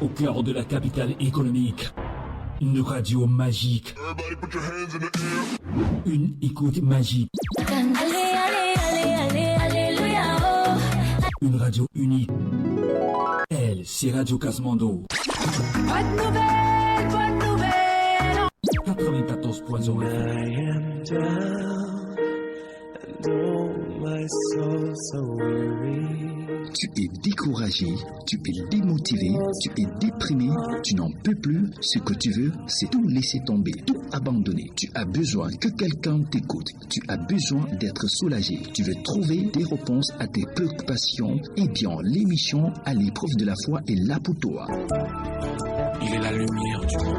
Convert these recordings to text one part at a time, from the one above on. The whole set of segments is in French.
au cœur de la capitale économique. Une radio magique. Une écoute magique. Une radio unique. Elle, c'est Radio Casmando. Bonne nouvelle, bonne nouvelle. 94.0 FM. Tu es découragé, tu es démotivé, tu es déprimé, tu n'en peux plus. Ce que tu veux, c'est tout laisser tomber, tout abandonner. Tu as besoin que quelqu'un t'écoute. Tu as besoin d'être soulagé. Tu veux trouver des réponses à tes préoccupations. Eh bien, l'émission À l'épreuve de la foi est là pour toi. Il est la lumière du monde.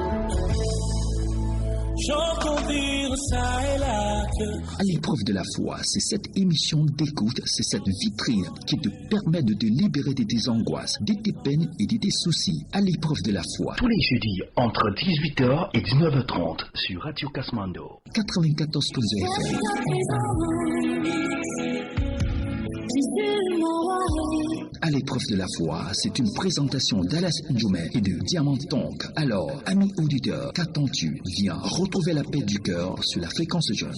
J'entends dire ça et là que... À l'épreuve de la foi, c'est cette émission d'écoute, c'est cette vitrine qui te permet de te libérer de tes angoisses, de tes peines et de tes soucis. À l'épreuve de la foi. Tous les jeudis, entre 18h et 19h30 sur Radio Casmando. 94.0 FM. À l'épreuve de la foi, c'est une présentation d'Alas Ndjoume et de Diamant Tonk. Alors, amis auditeurs, qu'attends-tu? Viens retrouver la paix du cœur sur la fréquence jeune.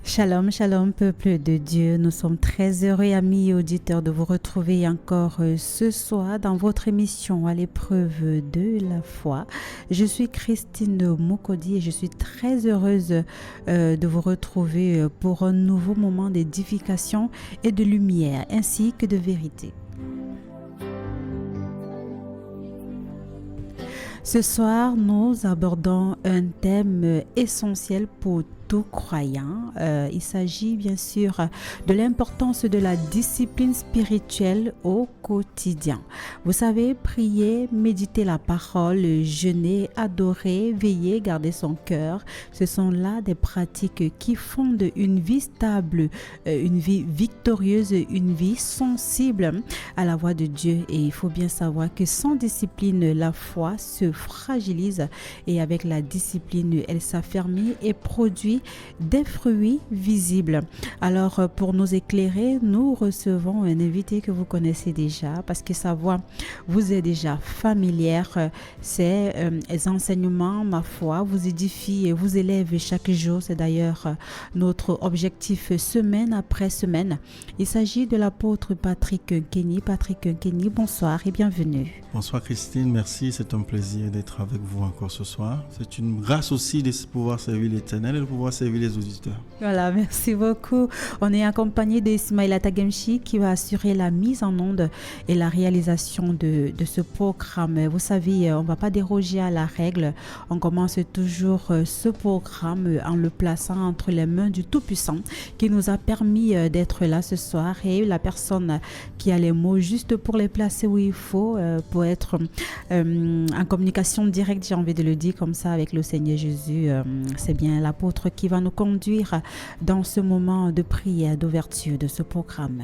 Shalom, shalom, peuple de Dieu. Nous sommes très heureux, amis et auditeurs, de vous retrouver encore ce soir dans votre émission À l'épreuve de la foi. Je suis Christine Mokodi et je suis très heureuse de vous retrouver pour un nouveau moment d'édification et de lumière, ainsi que de vérité. Ce soir, nous abordons un thème essentiel pour tout croyant. Il s'agit bien sûr de l'importance de la discipline spirituelle au quotidien. Vous savez, prier, méditer la parole, jeûner, adorer, veiller, garder son cœur, ce sont là des pratiques qui fondent une vie stable, une vie victorieuse, une vie sensible à la voix de Dieu. Et il faut bien savoir que sans discipline, la foi se fragilise et avec la discipline, elle s'affermit et produit des fruits visibles. Alors, pour nous éclairer, nous recevons un invité que vous connaissez déjà parce que sa voix vous est déjà familière. Ses enseignements, ma foi, vous édifient et vous élèvent chaque jour. C'est d'ailleurs notre objectif semaine après semaine. Il s'agit de l'apôtre Patrick Nkenyi. Patrick Nkenyi, bonsoir et bienvenue. Bonsoir Christine, merci. C'est un plaisir d'être avec vous encore ce soir. C'est une grâce aussi de pouvoir servir l'Éternel et de pouvoir servir les auditeurs. Voilà, merci beaucoup. On est accompagné d'Ismaïla Tagemchi qui va assurer la mise en onde et la réalisation de ce programme. Vous savez, on ne va pas déroger à la règle. On commence toujours ce programme en le plaçant entre les mains du Tout-Puissant qui nous a permis d'être là ce soir et la personne qui a les mots juste pour les placer où il faut pour être en communication directe, j'ai envie de le dire comme ça, avec le Seigneur Jésus. C'est bien l'apôtre qui va nous conduire dans ce moment de prière, d'ouverture de ce programme.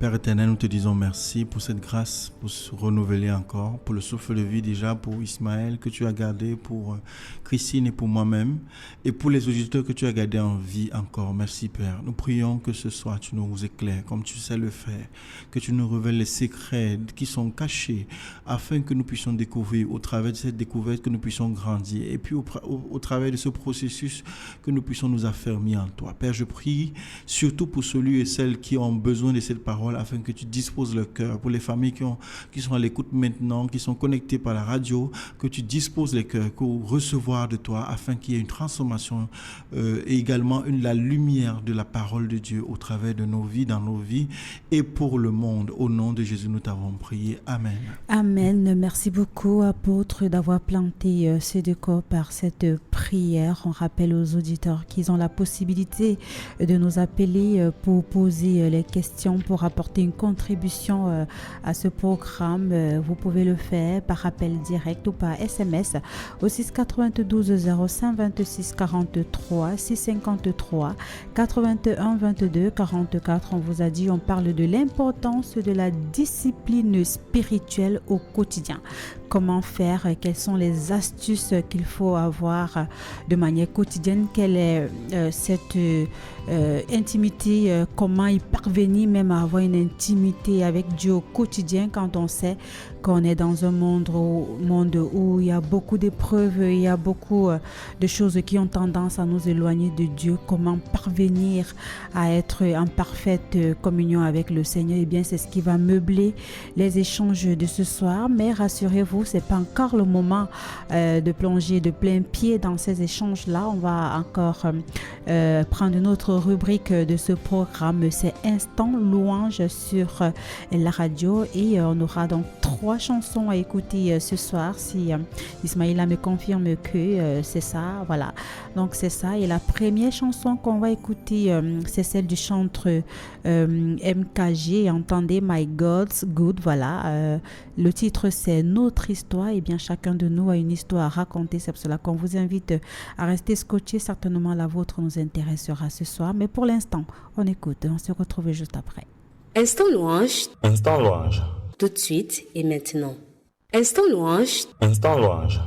Père éternel, nous te disons merci pour cette grâce, pour se renouveler encore, pour le souffle de vie déjà, pour Ismaël que tu as gardé, pour Christine et pour moi-même, et pour les auditeurs que tu as gardés en vie encore. Merci Père. Nous prions que ce soir tu nous éclaires comme tu sais le faire, que tu nous révèles les secrets qui sont cachés, afin que nous puissions découvrir, au travers de cette découverte, que nous puissions grandir, et puis au travers de ce processus, que nous puissions nous affermir en toi. Père, je prie surtout pour celui et celles qui ont besoin de cette parole, afin que tu disposes leur cœur, pour les familles qui sont à l'écoute maintenant, qui sont connectées par la radio, que tu disposes les cœurs, pour recevoir de toi, afin qu'il y ait une transformation et également la lumière de la parole de Dieu au travers de nos vies, dans nos vies et pour le monde. Au nom de Jésus, nous t'avons prié. Amen. Amen. Merci beaucoup, apôtre, d'avoir planté ce décor par cette prière. On rappelle aux auditeurs qu'ils ont la possibilité de nous appeler pour poser les questions, pour apporter une contribution à ce programme, vous pouvez le faire par appel direct ou par SMS au 692 05 26 43 653 81 22 44. On vous a dit, on parle de l'importance de la discipline spirituelle au quotidien. Comment faire, quelles sont les astuces qu'il faut avoir de manière quotidienne, quelle est cette intimité, comment y parvenir même à avoir une intimité avec Dieu au quotidien quand on sait qu'on est dans un monde où il y a beaucoup d'épreuves, il y a beaucoup de choses qui ont tendance à nous éloigner de Dieu. Comment parvenir à être en parfaite communion avec le Seigneur? Eh bien, c'est ce qui va meubler les échanges de ce soir. Mais rassurez-vous, c'est pas encore le moment de plonger de plein pied dans ces échanges-là. On va encore prendre une autre rubrique de ce programme, c'est Instant Louange sur la radio, et on aura donc 3 chansons à écouter ce soir, si Ismaïla me confirme que c'est ça, voilà. Donc c'est ça, et la première chanson qu'on va écouter, c'est celle du chanteur MKG, entendez My God's Good, voilà. Le titre c'est Notre Histoire, et bien chacun de nous a une histoire à raconter, c'est pour cela qu'on vous invite à rester scotché, certainement la vôtre nous intéressera ce soir, mais pour l'instant, on écoute, on se retrouve juste après. Instant louange. Instant louange. Tout de suite et maintenant. Instant louange. Instant louange.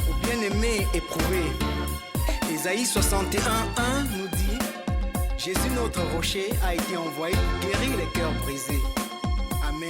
Au bien-aimé éprouvé, Ésaïe 61:1 nous dit: Jésus notre rocher a été envoyé pour guérir les cœurs brisés. Amen.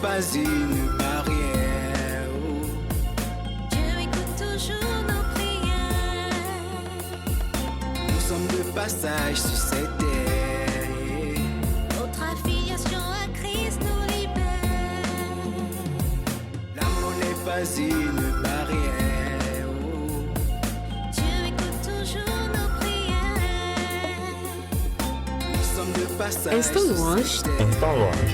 Pas une barrière. Dieu écoute toujours nos prières. Nous sommes de passage sur cette terre. Notre affiliation à Christ nous libère. L'amour n'est pas une barrière. Dieu écoute toujours nos prières. Nous sommes de passage Instant louange. sur cette terre. Instant louange.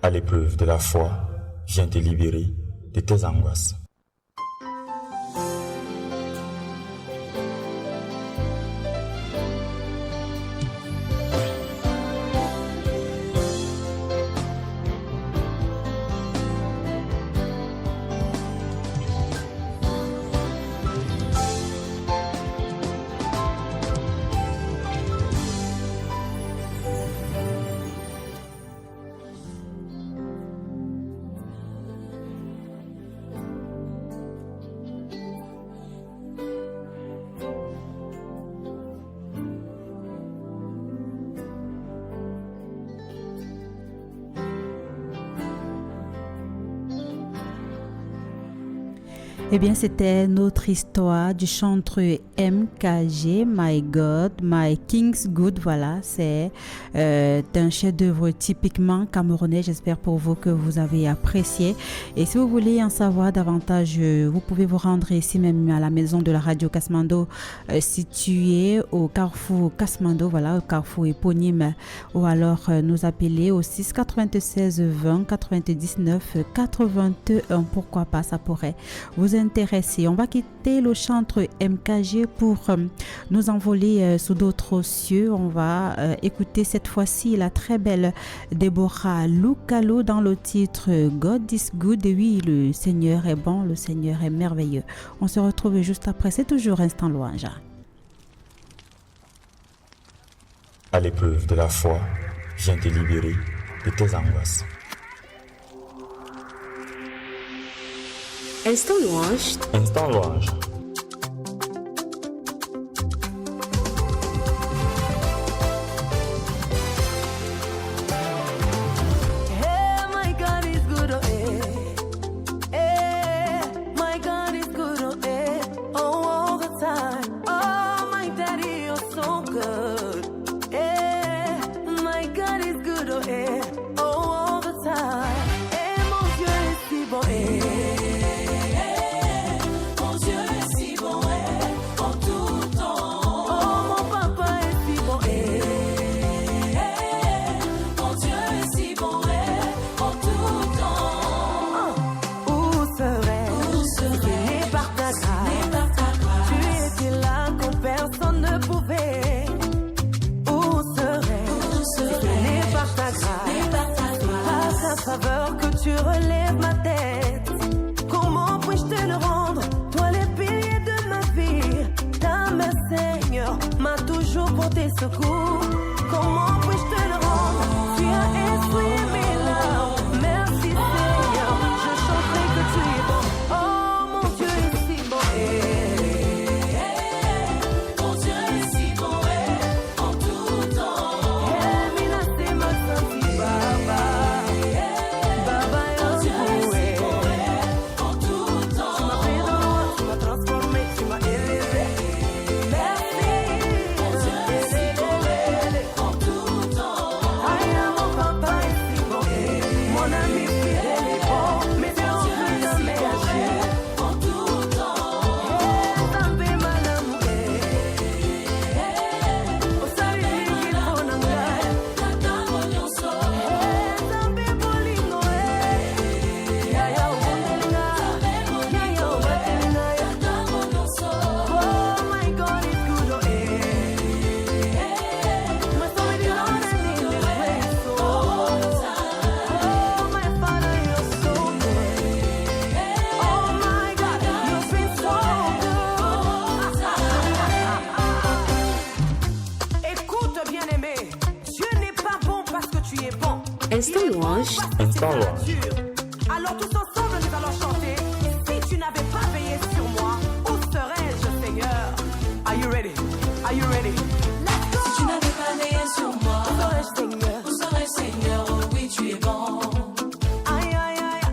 À l'épreuve de la foi, viens te libérer de tes angoisses. Eh bien, c'était notre histoire du chanteur MKG, My God, My King's Good. Voilà, c'est un chef-d'œuvre typiquement camerounais. J'espère pour vous que vous avez apprécié. Et si vous voulez en savoir davantage, vous pouvez vous rendre ici même à la maison de la radio Kasmando, située au carrefour Kasmando, voilà, au carrefour éponyme, ou alors nous appeler au 6 96 20 99 81. Pourquoi pas, ça pourrait vous intéresser. On va quitter le chanteur MKG pour nous envoler sous d'autres cieux. On va écouter cette fois-ci la très belle Deborah Lukalo dans le titre God is Good. Et oui, le Seigneur est bon, le Seigneur est merveilleux. On se retrouve juste après. C'est toujours Instant Louange. À l'épreuve de la foi, viens te libérer de tes angoisses. Instant Louange. Instant Louange. Tu relèves ma tête. Comment puis-je te le rendre? Toi, les piliers de ma vie. Ta main, Seigneur, m'a toujours porté secours. Comment puis-je te le rendre? Tu as essuyé mes larmes. Merci, Seigneur. Je chanterai que tu es bon. Oh, mon Dieu est si bon. Mon Dieu est si bon en tout temps. Mina, c'est ma sainte Baba. Instant Louange. Instant Louange. Alors tous ensemble nous allons chanter. Si tu n'avais pas veillé sur moi, où serais-je, Seigneur? Are you ready? Are you ready? Let's go! Si tu n'avais pas veillé sur moi, où serais-je, Seigneur? où serais-je, Seigneur? Oh oui, tu es bon. Aïe, aïe, aïe.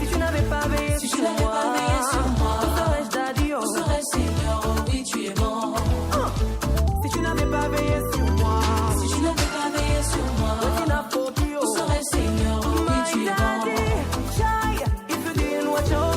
Si tu n'avais pas veillé Si sur tu n'avais moi, pas veillé sur moi, où serais-je, Daddy? où serais-je, Seigneur? Oh oui, tu es bon. Si tu n'avais pas veillé sur moi, Si tu n'avais pas veillé sur moi, what in a photo? où serais-je, Seigneur? Oh oui, tu es bon. Daddy, shy, if you didn't watch out.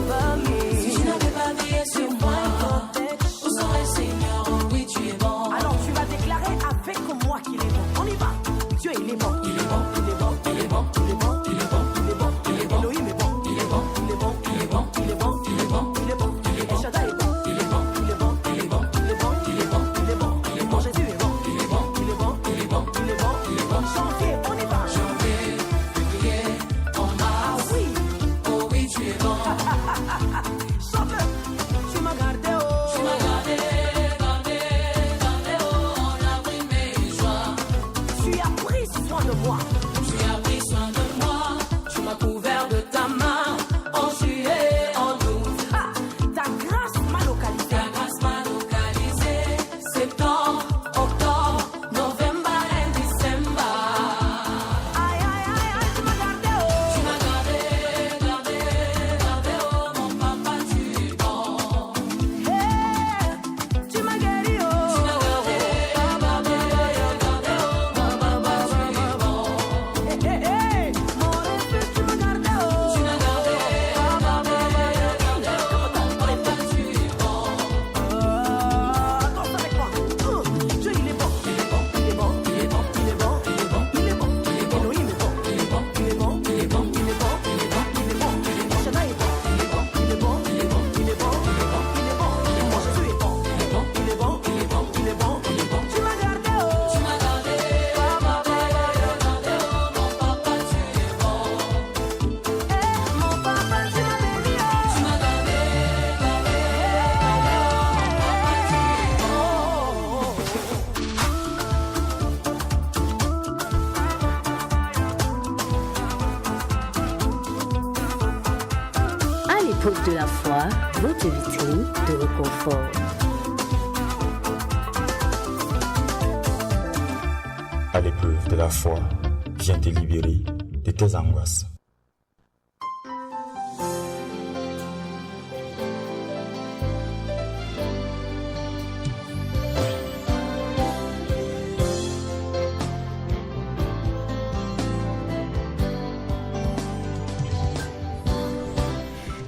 Route de la foi, votre vitrine de réconfort. À l'épreuve de la foi, viens te libérer de tes angoisses.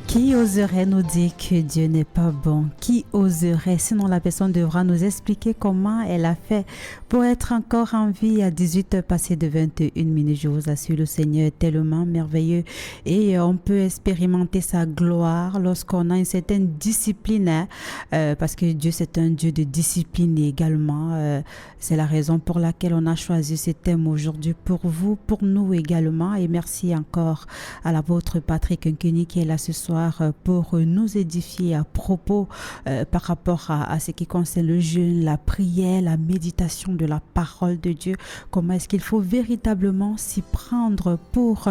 Qui oserait nous dire que Dieu n'est pas bon? Qui oserait? Sinon, la personne devra nous expliquer comment elle a fait pour être encore en vie à 18h passées de 21 minutes. Je vous assure, le Seigneur est tellement merveilleux et on peut expérimenter sa gloire lorsqu'on a une certaine discipline, parce que Dieu, c'est un Dieu de discipline également. C'est la raison pour laquelle on a choisi ce thème aujourd'hui pour vous, pour nous également. Et merci encore à l'apôtre Patrick Nkeni qui est là ce soir pour nous édifier à propos par rapport à ce qui concerne le jeûne, la prière, la méditation de la parole de Dieu. Comment est-ce qu'il faut véritablement s'y prendre pour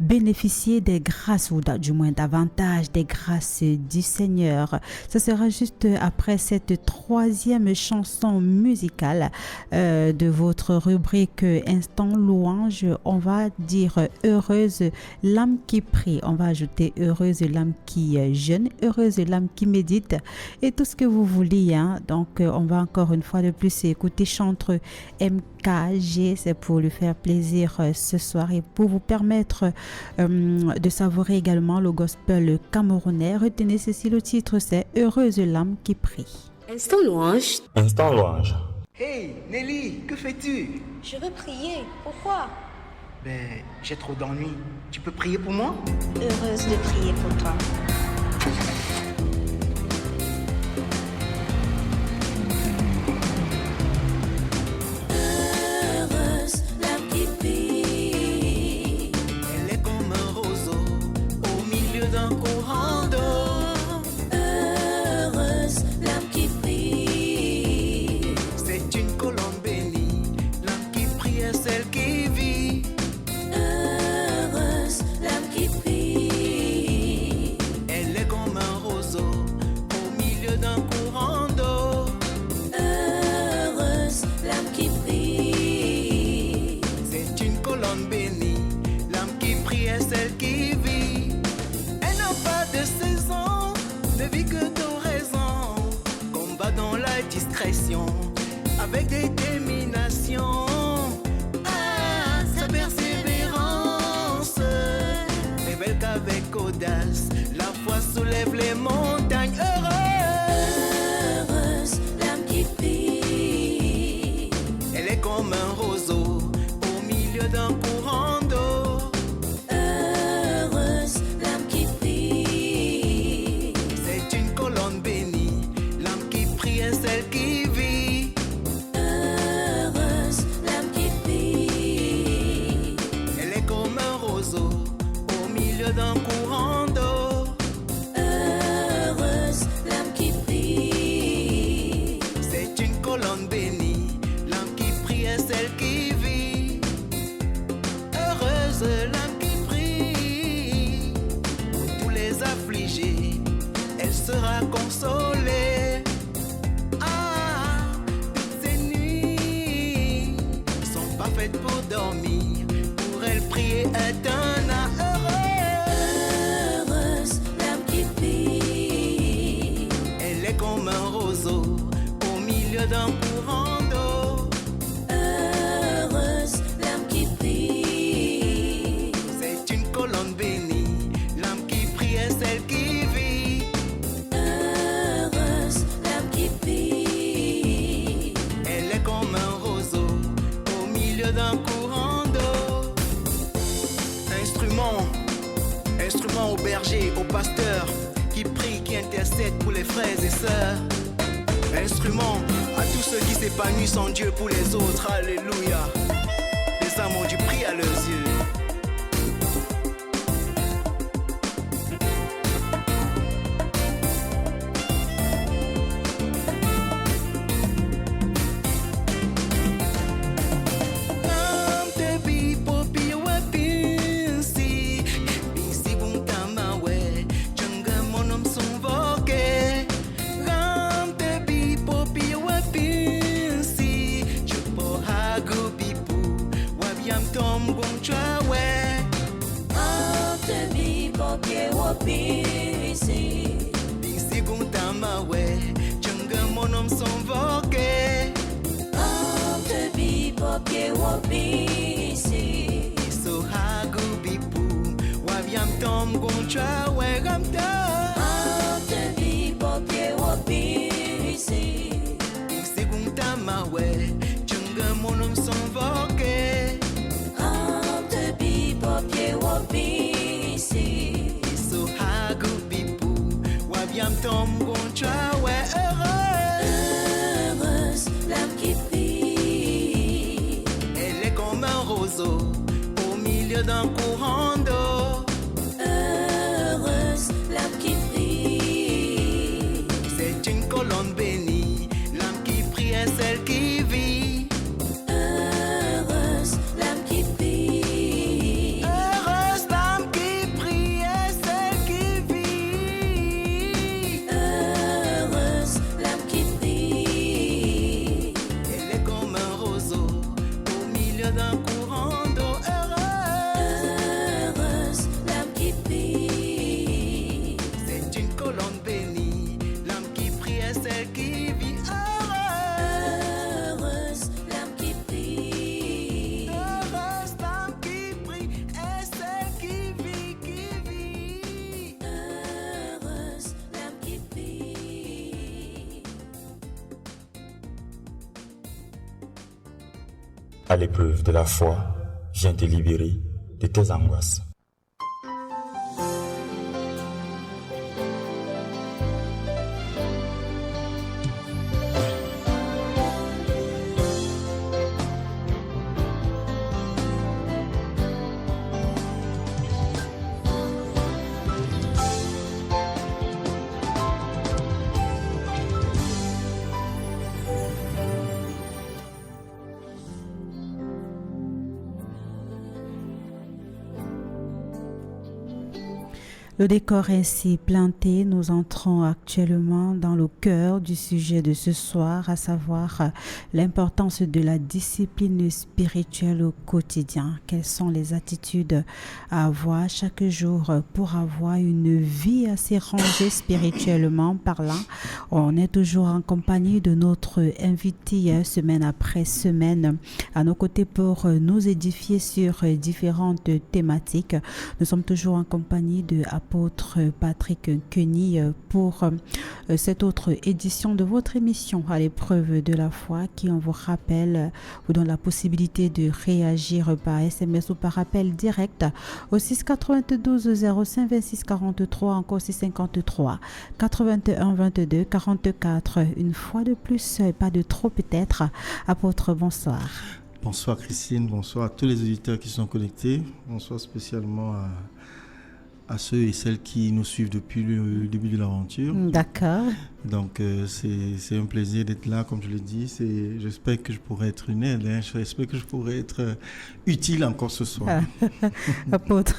bénéficier des grâces ou du moins davantage des grâces du Seigneur. Ce sera juste après cette troisième chanson musicale de votre rubrique Instant Louange. On va dire heureuse l'âme qui prie. On va ajouter heureuse l'âme qui jeûne, heureuse l'âme qui médite et tout ce que vous voulez. Donc, on va encore une fois de plus écouter chantre MKG. C'est pour lui faire plaisir ce soir et pour vous permettre de savourer également le gospel camerounais. Retenez ceci, le titre c'est heureuse l'âme qui prie. Instant louange. Instant louange. Hey, Nelly, que fais-tu? Je veux prier. Pourquoi? Ben, j'ai trop d'ennuis. Tu peux prier pour moi? Heureuse de prier pour toi. Heureuse l'âme qui prie. Elle est comme un roseau au milieu d'un courant d'eau. Heureuse l'âme qui prie. C'est une colombe bénie. L'âme qui prie est celle qui vit. Heureuse l'âme qui prie. Elle est comme un roseau au milieu d'un courant d'eau. Heureuse l'âme qui prie. C'est une colonne bénie. L'âme qui prie est celle qui vit. Elle n'a pas de saison, ne vit que d'oraison. Combat dans la discrétion, avec détermination. Ah, sa persévérance révèle qu'avec audace, la foi soulève les montagnes. Heureuse l'âme qui prie. Elle est comme un roseau au milieu d'un courant d'eau. Heureuse l'âme qui prie. C'est une colonne bénie. L'âme qui prie est celle qui vit. Heureuse l'âme qui prie. Elle est comme un roseau au milieu d'un courant d'eau. Heureuse l'âme qui prie. C'est une colonne bénie. L'âme qui prie est celle qui vit. Heureuse l'âme qui prie. Pour tous les affligés, elle sera consolée. Ah, toutes ces nuits sont pas faites pour dormir. Pour elle, prier est un art. Heureuse l'âme qui prie. Elle est comme un roseau au milieu d'un courant d'eau. Heureuse l'âme qui prie. C'est une colonne bénie. L'âme qui prie est celle qui vit. Heureuse l'âme qui prie. Elle est comme un roseau au milieu d'un courant d'eau. Instrument au berger, au pasteur qui prie, qui intercède pour les frères et sœurs. Instrument à tous ceux qui s'épanouissent en Dieu pour les autres. Alléluia. Les âmes ont du prix à leurs yeux. popie wopisi. Bisi guntama we, chunga monom sonvoke. Ante bi popie wopisi. So hagu bipu, wabiam tom guncha we gamta. Ante bi popie wopisi. Bisi guntama we, chunga monom sonvoke. Ante bi popie wopisi. So hagu bipu, wabiam tom guncha we heureuse, l'âme qui prie. Elle est comme un roseau au milieu d'un courant d'eau. Heureuse, l'âme qui prie. C'est une colonne bénie, l'âme qui prie est celle qui vit. Heureuse, l'âme qui prie. Heureuse l'âme qui prie est celle qui vit. Heureuse, l'âme qui prie. Elle est comme un roseau au milieu d'un courant d'eau. Heureuse, l'âme qui prie. C'est une colonne bénie, l'âme qui prie est celle qui vit. Heureuse, l'âme qui prie. Heureuse l'âme qui prie est celle qui vit, Heureuse, l'âme qui prie. À l'épreuve de la foi, viens te libérer de tes angoisses. Le décor ainsi planté, nous entrons actuellement dans le cœur du sujet de ce soir, à savoir l'importance de la discipline spirituelle au quotidien. Quelles sont les attitudes à avoir chaque jour pour avoir une vie assez rangée spirituellement parlant? On est toujours en compagnie de notre invité semaine après semaine à nos côtés pour nous édifier sur différentes thématiques. Nous sommes toujours en compagnie de apôtre Patrick Kenny pour cette autre édition de votre émission à l'épreuve de la foi qui, on vous rappelle, vous donne la possibilité de réagir par SMS ou par appel direct au 692 05 26 43, encore 653 81 22 44. Une fois de plus, pas de trop peut-être. Apôtre, bonsoir. Bonsoir Christine, bonsoir à tous les auditeurs qui sont connectés. Bonsoir spécialement à ceux et celles qui nous suivent depuis le début de l'aventure. D'accord. Donc c'est un plaisir d'être là, comme je l'ai dit. J'espère que je pourrai être une aide, j'espère que je pourrai être utile encore ce soir. Apôtre,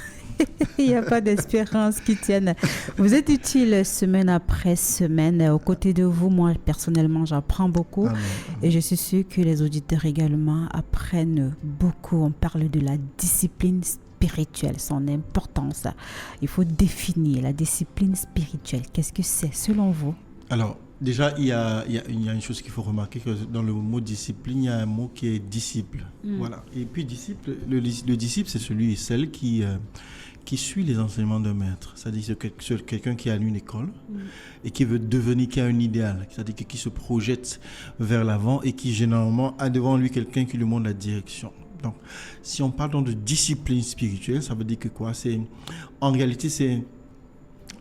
il n'y a pas d'espérance qui tienne. Vous êtes utile semaine après semaine. Aux côtés de vous, moi personnellement, j'apprends beaucoup. Amen. Et je suis sûre que les auditeurs également apprennent beaucoup. On parle de la discipline spirituelle, son importance. Il faut définir la discipline spirituelle. Qu'est-ce que c'est selon vous? Alors, déjà, il y a une chose qu'il faut remarquer, que dans le mot discipline, il y a un mot qui est disciple. Voilà. Et puis, disciple, le disciple, c'est celui et celle qui suit les enseignements d'un maître. C'est-à-dire c'est quelqu'un qui a une école et qui veut devenir, qui a un idéal. C'est-à-dire qui se projette vers l'avant et qui, généralement, a devant lui quelqu'un qui lui montre la direction. Donc, si on parle donc de discipline spirituelle, ça veut dire que quoi? En réalité, c'est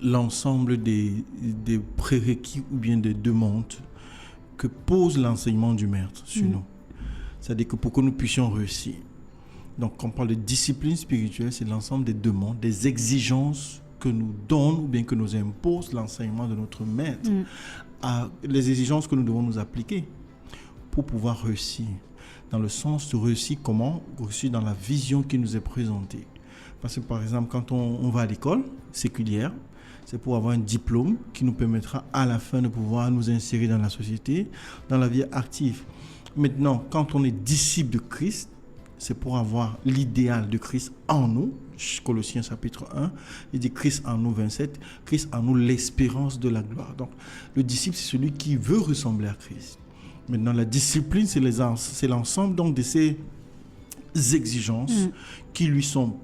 l'ensemble des prérequis ou bien des demandes que pose l'enseignement du maître sur nous. C'est-à-dire que pour que nous puissions réussir. Donc, quand on parle de discipline spirituelle, c'est l'ensemble des demandes, des exigences que nous donne ou bien que nous impose l'enseignement de notre maître. Les exigences que nous devons nous appliquer pour pouvoir réussir. Dans le sens de réussir comment? Réussir dans la vision qui nous est présentée. Parce que par exemple, quand on va à l'école séculière, c'est pour avoir un diplôme qui nous permettra à la fin de pouvoir nous insérer dans la société, dans la vie active. Maintenant, quand on est disciple de Christ, c'est pour avoir l'idéal de Christ en nous. Colossiens chapitre 1, il dit Christ en nous 27, Christ en nous l'espérance de la gloire. Donc le disciple, c'est celui qui veut ressembler à Christ. Maintenant, la discipline, c'est l'ensemble donc de ces exigences qui lui sont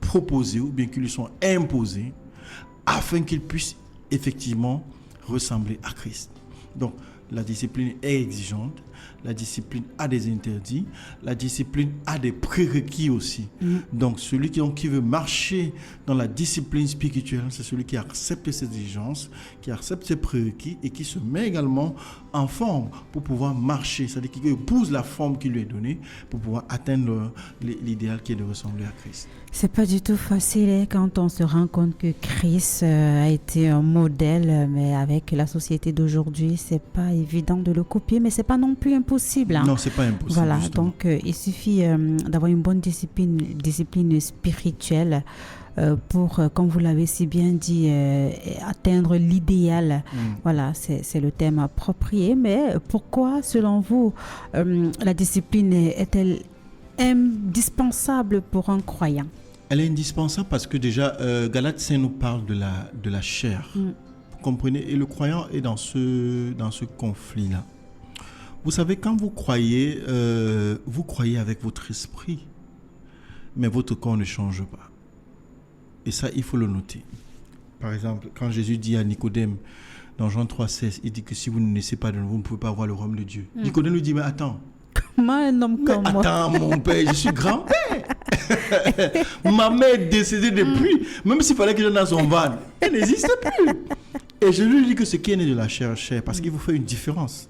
proposées ou bien qui lui sont imposées afin qu'il puisse effectivement ressembler à Christ. Donc la discipline est exigeante, la discipline a des interdits, la discipline a des prérequis aussi. Donc celui qui veut marcher dans la discipline spirituelle, c'est celui qui accepte ces exigences, qui accepte ses prérequis et qui se met également en forme pour pouvoir marcher, c'est-à-dire qui épouse la forme qui lui est donnée pour pouvoir atteindre l'idéal qui est de ressembler à Christ. C'est pas du tout facile quand on se rend compte que Christ a été un modèle, mais avec la société d'aujourd'hui, c'est pas évident de le copier, mais c'est pas non plus impossible. Non, c'est pas impossible. Voilà, justement. donc il suffit d'avoir une bonne discipline spirituelle pour, comme vous l'avez si bien dit, atteindre l'idéal. Voilà, c'est le thème approprié. Mais pourquoi, selon vous, la discipline est-elle indispensable pour un croyant? Elle est indispensable parce que déjà, Galates 5 nous parle de la chair. Vous comprenez? Et le croyant est dans ce conflit-là. Vous savez, quand vous croyez avec votre esprit, mais votre corps ne change pas. Et ça, il faut le noter. Par exemple, quand Jésus dit à Nicodème, dans Jean 3,16, il dit que si vous ne naissez pas de nouveau, vous ne pouvez pas voir le royaume de Dieu. Nicodème lui dit, mais attends. Comment un homme comme moi? Attends, mon père, je suis grand-père. Ma mère est décédée depuis. Même s'il fallait que je dans son ventre, elle n'existe plus. Et je lui dis que ce qui est né de la chair, parce qu'il vous fait une différence.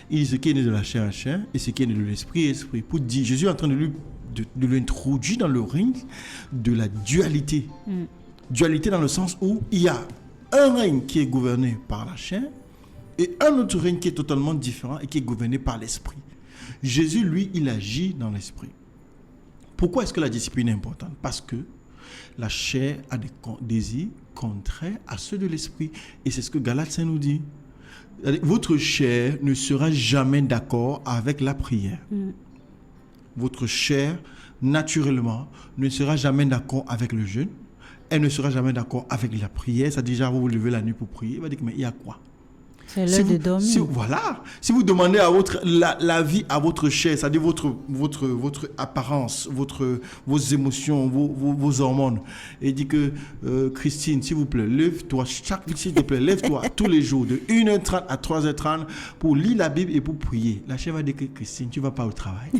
Il dit ce qui est né de la chair, et ce qui est né de l'esprit, esprit. Pour dire, Jésus est en train de lui introduire dans le ring de la dualité. Dualité dans le sens où il y a un règne qui est gouverné par la chair et un autre règne qui est totalement différent et qui est gouverné par l'esprit. Jésus, lui, il agit dans l'esprit. Pourquoi est-ce que la discipline est importante? Parce que la chair a des désirs contraires à ceux de l'esprit. Et c'est ce que Galates 5 nous dit. Votre chair ne sera jamais d'accord avec la prière. Votre chair, naturellement, ne sera jamais d'accord avec le jeûne. Elle ne sera jamais d'accord avec la prière. Ça déjà, vous vous levez la nuit pour prier. Il va dire, mais il y a quoi? C'est l'heure de dormir. Voilà. Si vous demandez à la vie à votre chair, c'est-à-dire votre apparence, vos émotions, vos hormones, et dit que Christine, s'il vous plaît, lève-toi, s'il te plaît, lève-toi tous les jours de 1h30 à 3h30 pour lire la Bible et pour prier. La chair va dire que Christine, tu ne vas pas au travail.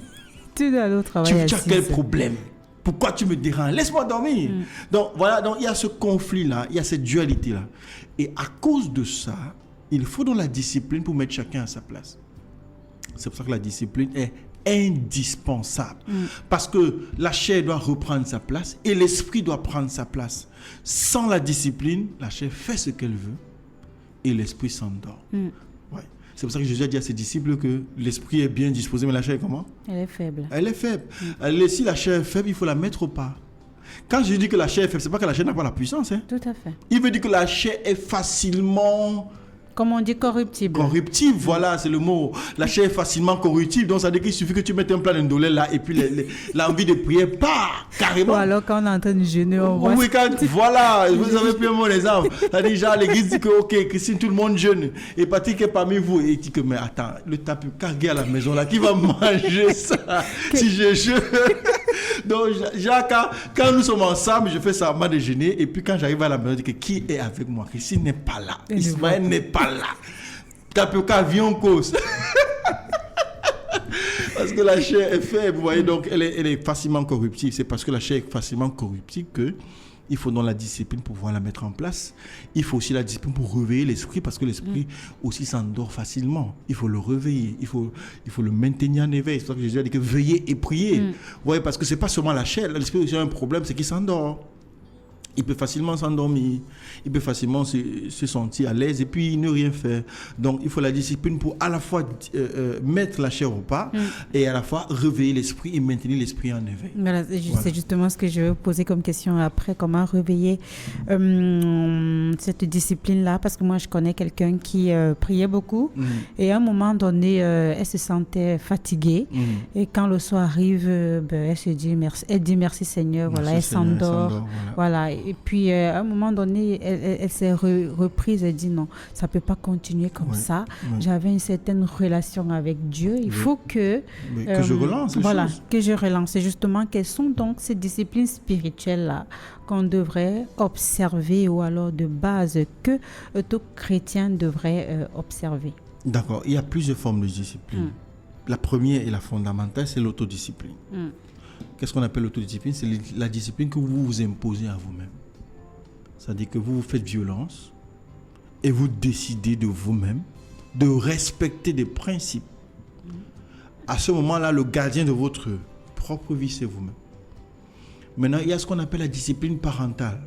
Tu dois aller au travail. Tu as quel problème? Pourquoi tu me déranges? Laisse-moi dormir. Donc voilà, donc il y a ce conflit-là, il y a cette dualité-là. Et à cause de ça, il faut dans la discipline pour mettre chacun à sa place. C'est pour ça que la discipline est indispensable. Parce que la chair doit reprendre sa place et l'esprit doit prendre sa place. Sans la discipline, la chair fait ce qu'elle veut et l'esprit s'endort. Ouais. C'est pour ça que Jésus a dit à ses disciples que l'esprit est bien disposé, mais la chair est comment? Elle est faible. Elle est faible. Si la chair est faible, il faut la mettre au pas. Quand je dis que la chair est faible, ce n'est pas que la chair n'a pas la puissance. Tout à fait. Il veut dire que la chair est facilement... Comme on dit, corruptible. Corruptible, voilà, c'est le mot. La chair est facilement corruptible, donc ça veut dire qu'il suffit que tu mettes un plat d'indolé là, et puis l'envie de prier part, carrément. Ou alors quand on est en train de jeûner, on voit... Oui, voilà, vous avez pris un bon exemple. Ça dit, genre, l'église dit que, ok, Christine, tout le monde jeûne. Et Patrick est parmi vous. Et il dit que, mais attends, le tape cargué à la maison là, qui va manger ça si je jeûne? Donc, Jacques, quand nous sommes ensemble, je fais ça à déjeuner, et puis quand j'arrive à la maison, je dis que qui est avec moi? Christine n'est pas là. Ismaël n'est pas là. Tape viens en cause. Parce que la chair est faible, vous voyez, donc elle est facilement corruptible. C'est parce que la chair est facilement corruptible que il faut donc la discipline pour pouvoir la mettre en place. Il faut aussi la discipline pour réveiller l'esprit, parce que l'esprit aussi s'endort facilement. Il faut le réveiller, il faut le maintenir en éveil. C'est pour ça que Jésus a dit que veillez et priez. Vous voyez, parce que c'est pas seulement la chair, l'esprit aussi a un problème, c'est qu'il s'endort. Il peut facilement s'endormir, il peut facilement se sentir à l'aise et puis ne rien faire. Donc, il faut la discipline pour à la fois mettre la chair au pas et à la fois réveiller l'esprit et maintenir l'esprit en éveil. Voilà, c'est justement ce que je vais poser comme question après. Comment réveiller cette discipline-là? Parce que moi, je connais quelqu'un qui priait beaucoup et à un moment donné, elle se sentait fatiguée. Et quand le soir arrive, elle se dit merci. Elle dit merci Seigneur. Merci, voilà, elle Seigneur, s'endort. Voilà. Et puis, à un moment donné, elle s'est reprise. Elle dit non, ça ne peut pas continuer comme ça. J'avais une certaine relation avec Dieu. Il faut que je relance les choses. Que je relance. Et justement, quelles sont donc ces disciplines spirituelles-là qu'on devrait observer ou alors de base que tout chrétien devrait observer? D'accord. Il y a plusieurs formes de discipline. La première et la fondamentale, c'est l'autodiscipline. Qu'est-ce qu'on appelle l'autodiscipline? C'est la discipline que vous vous imposez à vous-même. C'est-à-dire que vous vous faites violence et vous décidez de vous-même de respecter des principes. À ce moment-là, le gardien de votre propre vie, c'est vous-même. Maintenant, il y a ce qu'on appelle la discipline parentale.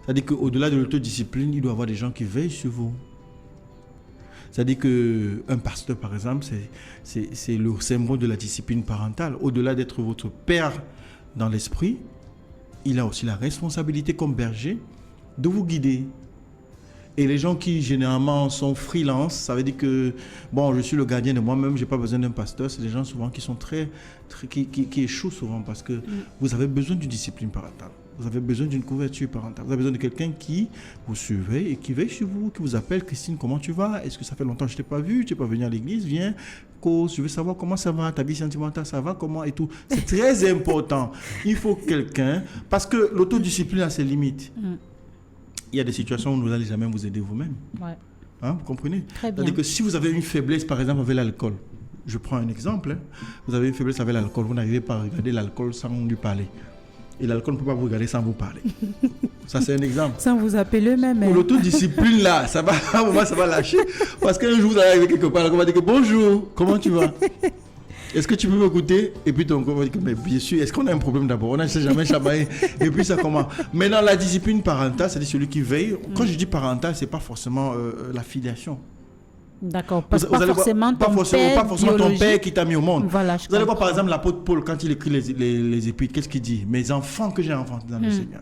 C'est-à-dire qu'au-delà de l'autodiscipline, il doit y avoir des gens qui veillent sur vous. C'est-à-dire qu'un pasteur, par exemple, c'est le symbole de la discipline parentale. Au-delà d'être votre père dans l'esprit, il a aussi la responsabilité comme berger de vous guider. Et les gens qui généralement sont freelance, ça veut dire que, bon, je suis le gardien de moi-même, je n'ai pas besoin d'un pasteur. C'est des gens souvent qui sont qui échouent souvent parce que vous avez besoin d'une discipline parentale. Vous avez besoin d'une couverture parentale. Vous avez besoin de quelqu'un qui vous surveille et qui veille sur vous, qui vous appelle. Christine, comment tu vas? Est-ce que ça fait longtemps que je ne t'ai pas vu? Tu n'es pas venu à l'église? Viens, cause. Je veux savoir comment ça va. Ta vie sentimentale, ça va? Comment? Et tout. C'est très important. Il faut quelqu'un, parce que l'autodiscipline a ses limites. Il y a des situations où vous n'allez jamais vous aider vous-même. Ouais. Hein, vous comprenez? Très bien. C'est-à-dire que si vous avez une faiblesse, par exemple, avec l'alcool, je prends un exemple. Vous avez une faiblesse avec l'alcool, vous n'arrivez pas à regarder l'alcool sans lui parler. Et l'alcool ne peut pas vous regarder sans vous parler. Ça, c'est un exemple. Sans vous appeler même. Pour l'autodiscipline, là, ça va, à un moment, ça va lâcher. Parce qu'un jour, vous allez arriver quelque part, on va dire que bonjour, comment tu vas? Est-ce que tu peux m'écouter? Et puis ton corps va dire que, mais bien sûr, est-ce qu'on a un problème d'abord? On n'a jamais chamaillé. Et puis ça commence. Maintenant, la discipline parentale, c'est celui qui veille. Quand je dis parental, ce n'est pas forcément la filiation. D'accord, pas forcément ton père qui t'a mis au monde. Voilà, vous allez voir par exemple l'apôtre Paul quand il écrit les épîtres, qu'est-ce qu'il dit? Mes enfants que j'ai enfantés dans le Seigneur.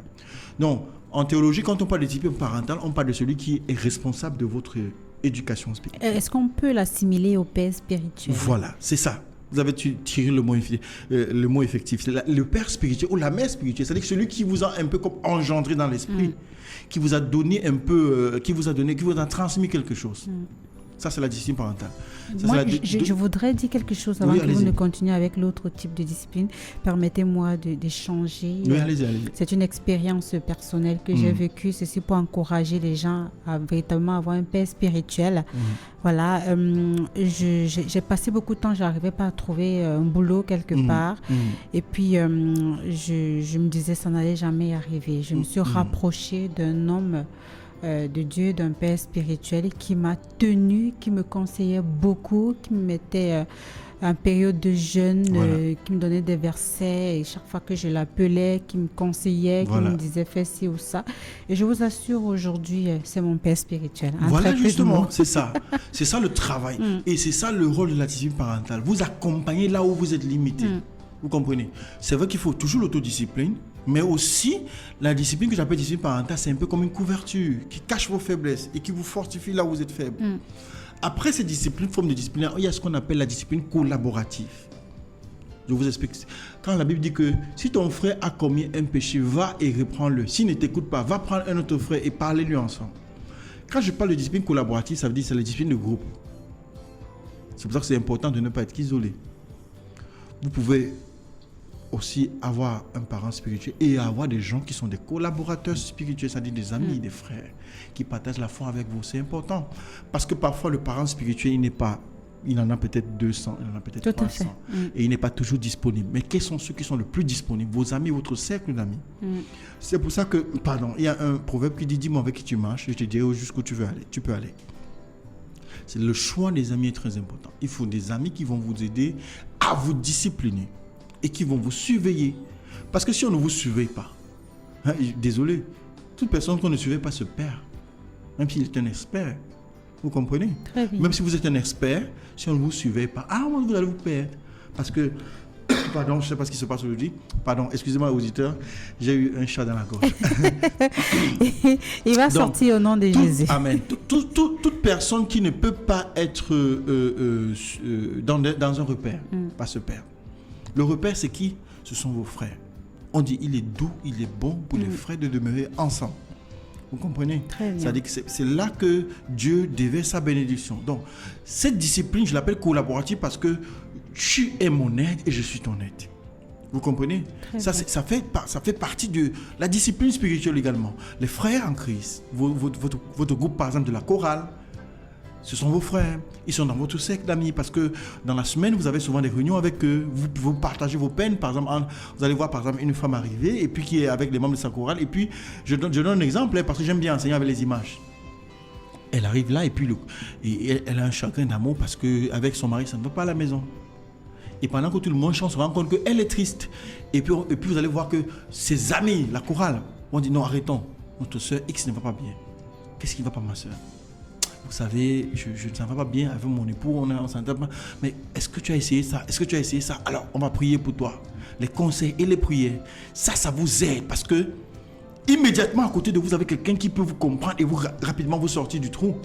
Donc, en théologie, quand on parle de discipline parentale, on parle de celui qui est responsable de votre éducation spirituelle. Est-ce qu'on peut l'assimiler au père spirituel? Voilà, c'est ça. Vous avez tiré le mot effectif. C'est le père spirituel ou la mère spirituelle. C'est-à-dire que celui qui vous a un peu comme engendré dans l'esprit, qui vous a donné un peu, qui vous a transmis quelque chose. Ça, c'est la discipline parentale. Ça, moi, je voudrais dire quelque chose avant que vous ne continuiez avec l'autre type de discipline. Permettez-moi d'échanger. Oui, allez-y. C'est une expérience personnelle que j'ai vécue. Ceci pour encourager les gens à véritablement avoir un père spirituel. Voilà. J'ai passé beaucoup de temps, je n'arrivais pas à trouver un boulot quelque part. Et puis, je me disais, ça n'allait jamais arriver. Je me suis rapprochée d'un homme de Dieu, d'un père spirituel qui m'a tenu, qui me conseillait beaucoup, qui me mettait en période de jeûne, qui me donnait des versets et chaque fois que je l'appelais, qui me conseillait, qui me disait fais ci ou ça. Et je vous assure aujourd'hui, c'est mon père spirituel. Voilà, justement, c'est ça. C'est ça le travail. Et c'est ça le rôle de la discipline parentale. Vous accompagnez là où vous êtes limité. Vous comprenez? C'est vrai qu'il faut toujours l'autodiscipline, mais aussi la discipline que j'appelle discipline parentale, c'est un peu comme une couverture qui cache vos faiblesses et qui vous fortifie là où vous êtes faible. Après ces disciplines, formes de discipline, il y a ce qu'on appelle la discipline collaborative. Je vous explique. Quand la Bible dit que si ton frère a commis un péché, va et reprends-le. S'il ne t'écoute pas, va prendre un autre frère et parlez-lui ensemble. Quand je parle de discipline collaborative, ça veut dire que c'est la discipline de groupe. C'est pour ça que c'est important de ne pas être isolé. Vous pouvez aussi avoir un parent spirituel et avoir des gens qui sont des collaborateurs spirituels, c'est-à-dire des amis, des frères qui partagent la foi avec vous. C'est important parce que parfois le parent spirituel, il en a peut-être 200, il en a peut-être 300 et il n'est pas toujours disponible. Mais quels sont ceux qui sont le plus disponibles? Vos amis, votre cercle d'amis. C'est pour ça que, il y a un proverbe qui dit, dis-moi avec qui tu marches, je te dirai jusqu'où tu veux aller. Tu peux aller. C'est le choix des amis est très important. Il faut des amis qui vont vous aider à vous discipliner et qui vont vous surveiller. Parce que si on ne vous surveille pas, Désolé, toute personne qu'on ne suivait pas se perd, même s'il est un expert. Vous comprenez? Très bien. Même si vous êtes un expert, si on ne vous suivait pas, vous allez vous perdre. Parce que, pardon, je ne sais pas ce qui se passe aujourd'hui. Pardon, excusez-moi, auditeur, j'ai eu un chat dans la gorge. Il va sortir au nom de Jésus. Amen. Toute personne qui ne peut pas être dans un repère, pas se perdre. Le repère, c'est qui? Ce sont vos frères. On dit, il est doux, il est bon pour les frères de demeurer ensemble. Vous comprenez? C'est-à-dire que c'est là que Dieu déverse sa bénédiction. Donc, cette discipline, je l'appelle collaborative parce que tu es mon aide et je suis ton aide. Vous comprenez? Ça fait partie de la discipline spirituelle également. Les frères en Christ, votre groupe par exemple de la chorale, ce sont vos frères. Ils sont dans votre cercle d'amis parce que dans la semaine, vous avez souvent des réunions avec eux. Vous partagez vos peines. Par exemple, vous allez voir par exemple une femme arriver et puis qui est avec les membres de sa chorale. Et puis, je donne un exemple parce que j'aime bien enseigner avec les images. Elle arrive là et puis elle a un chagrin d'amour parce qu'avec son mari, ça ne va pas à la maison. Et pendant que tout le monde chante, on se rend compte qu'elle est triste. Et puis vous allez voir que ses amis, la chorale, vont dire non, arrêtons. Notre soeur X ne va pas bien. Qu'est-ce qui ne va pas, ma soeur? Vous savez, je ne va pas bien avec mon époux, on s'entend pas. Mais est-ce que tu as essayé ça? Est-ce que tu as essayé ça? Alors, on va prier pour toi. Les conseils et les prières, ça vous aide parce que immédiatement à côté de vous, vous avez quelqu'un qui peut vous comprendre et vous rapidement vous sortir du trou.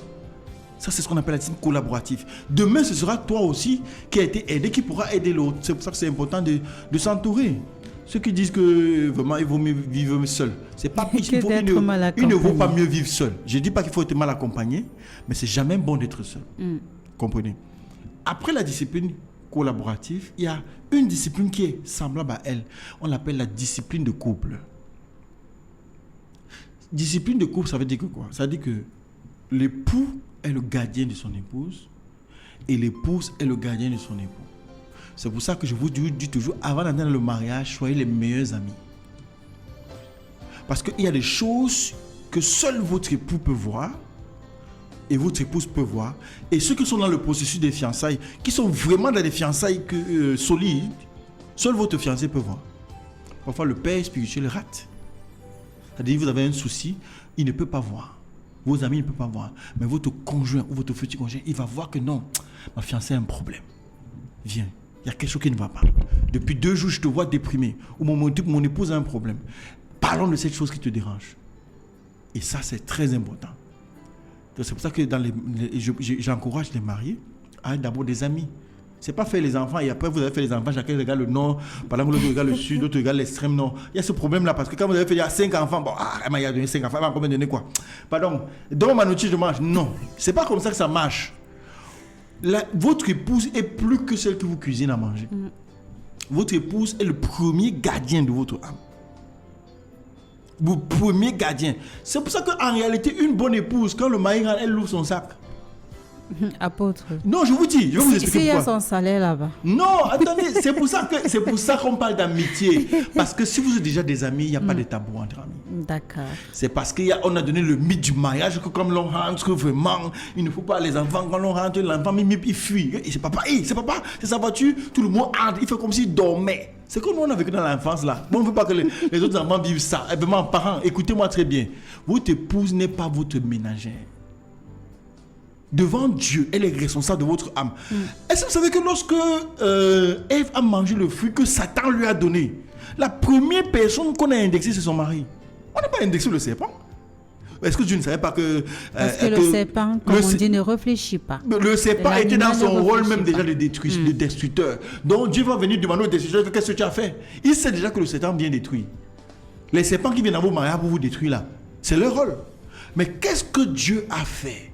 Ça, c'est ce qu'on appelle la discipline collaborative. Demain, ce sera toi aussi qui a été aidé, qui pourra aider l'autre. C'est pour ça que c'est important de s'entourer. Ceux qui disent que vraiment il vaut mieux vivre seul, c'est pas il ne vaut pas mieux vivre seul. Je dis pas qu'il faut être mal accompagné, mais c'est jamais bon d'être seul. Comprenez? Après la discipline collaborative, il y a une discipline qui est semblable à elle. On l'appelle la discipline de couple. Discipline de couple, ça veut dire que quoi? Ça veut dire que l'époux est le gardien de son épouse et l'épouse est le gardien de son époux. C'est pour ça que je vous dis toujours, avant d'entrer dans le mariage, soyez les meilleurs amis. Parce qu'il y a des choses que seul votre époux peut voir et votre épouse peut voir. Et ceux qui sont dans le processus des fiançailles, qui sont vraiment dans des fiançailles solides, seul votre fiancé peut voir. Parfois, le père spirituel rate. C'est-à-dire, vous avez un souci, il ne peut pas voir. Vos amis ne peuvent pas voir. Mais votre conjoint ou votre futur conjoint, il va voir que non, ma fiancée a un problème. Viens. Il y a quelque chose qui ne va pas. Depuis 2 jours, je te vois déprimé. Ou mon épouse a un problème. Parlons de cette chose qui te dérange. Et ça, c'est très important. Donc, c'est pour ça que j'encourage les mariés à être d'abord des amis. Ce n'est pas faire les enfants et après vous avez fait les enfants, chacun regarde le nord, pendant que l'autre regarde le sud, l'autre regarde l'extrême nord. Il y a ce problème-là parce que quand vous avez fait il y a 5 enfants, bon, elle m'a donné 5 enfants, elle m'a combien donné quoi? Pardon, donne ma nourriture, je mange. Non, ce n'est pas comme ça que ça marche. Votre épouse est plus que celle que vous cuisinez à manger. Votre épouse est le premier gardien de votre âme. Le premier gardien. C'est pour ça qu'en réalité, une bonne épouse, quand le mari rentre, elle ouvre son sac. Apôtre. Non, je vous dis, je vais vous expliquer pourquoi. Il y a son salaire là-bas. Non, attendez, c'est pour ça qu'on parle d'amitié. Parce que si vous êtes déjà des amis, il n'y a pas de tabou entre amis. D'accord. C'est parce qu'on a donné le mythe du mariage que comme l'on rentre, vraiment, il ne faut pas les enfants, quand l'on rentre, l'enfant, il fuit. Et c'est papa, c'est sa voiture, tout le monde entre, il fait comme s'il dormait. C'est comme on a vécu dans l'enfance là. Bon, on ne veut pas que les autres enfants vivent ça. Et vraiment, parents, écoutez-moi très bien. Votre épouse n'est pas votre ménagère. Devant Dieu, elle est responsable de votre âme. Est-ce que vous savez que lorsque Ève a mangé le fruit que Satan lui a donné, la première personne qu'on a indexée, c'est son mari. On n'a pas indexé le serpent. Est-ce que Dieu ne savait pas que... Parce que le serpent, comme on dit, ne réfléchit pas. Le serpent était dans son rôle même déjà de destructeur. Donc Dieu va venir demander au destructeur, qu'est-ce que tu as fait? Il sait déjà que le serpent vient détruire. Les serpents qui viennent dans vos mariages pour vous détruire là, c'est leur rôle. Mais qu'est-ce que Dieu a fait?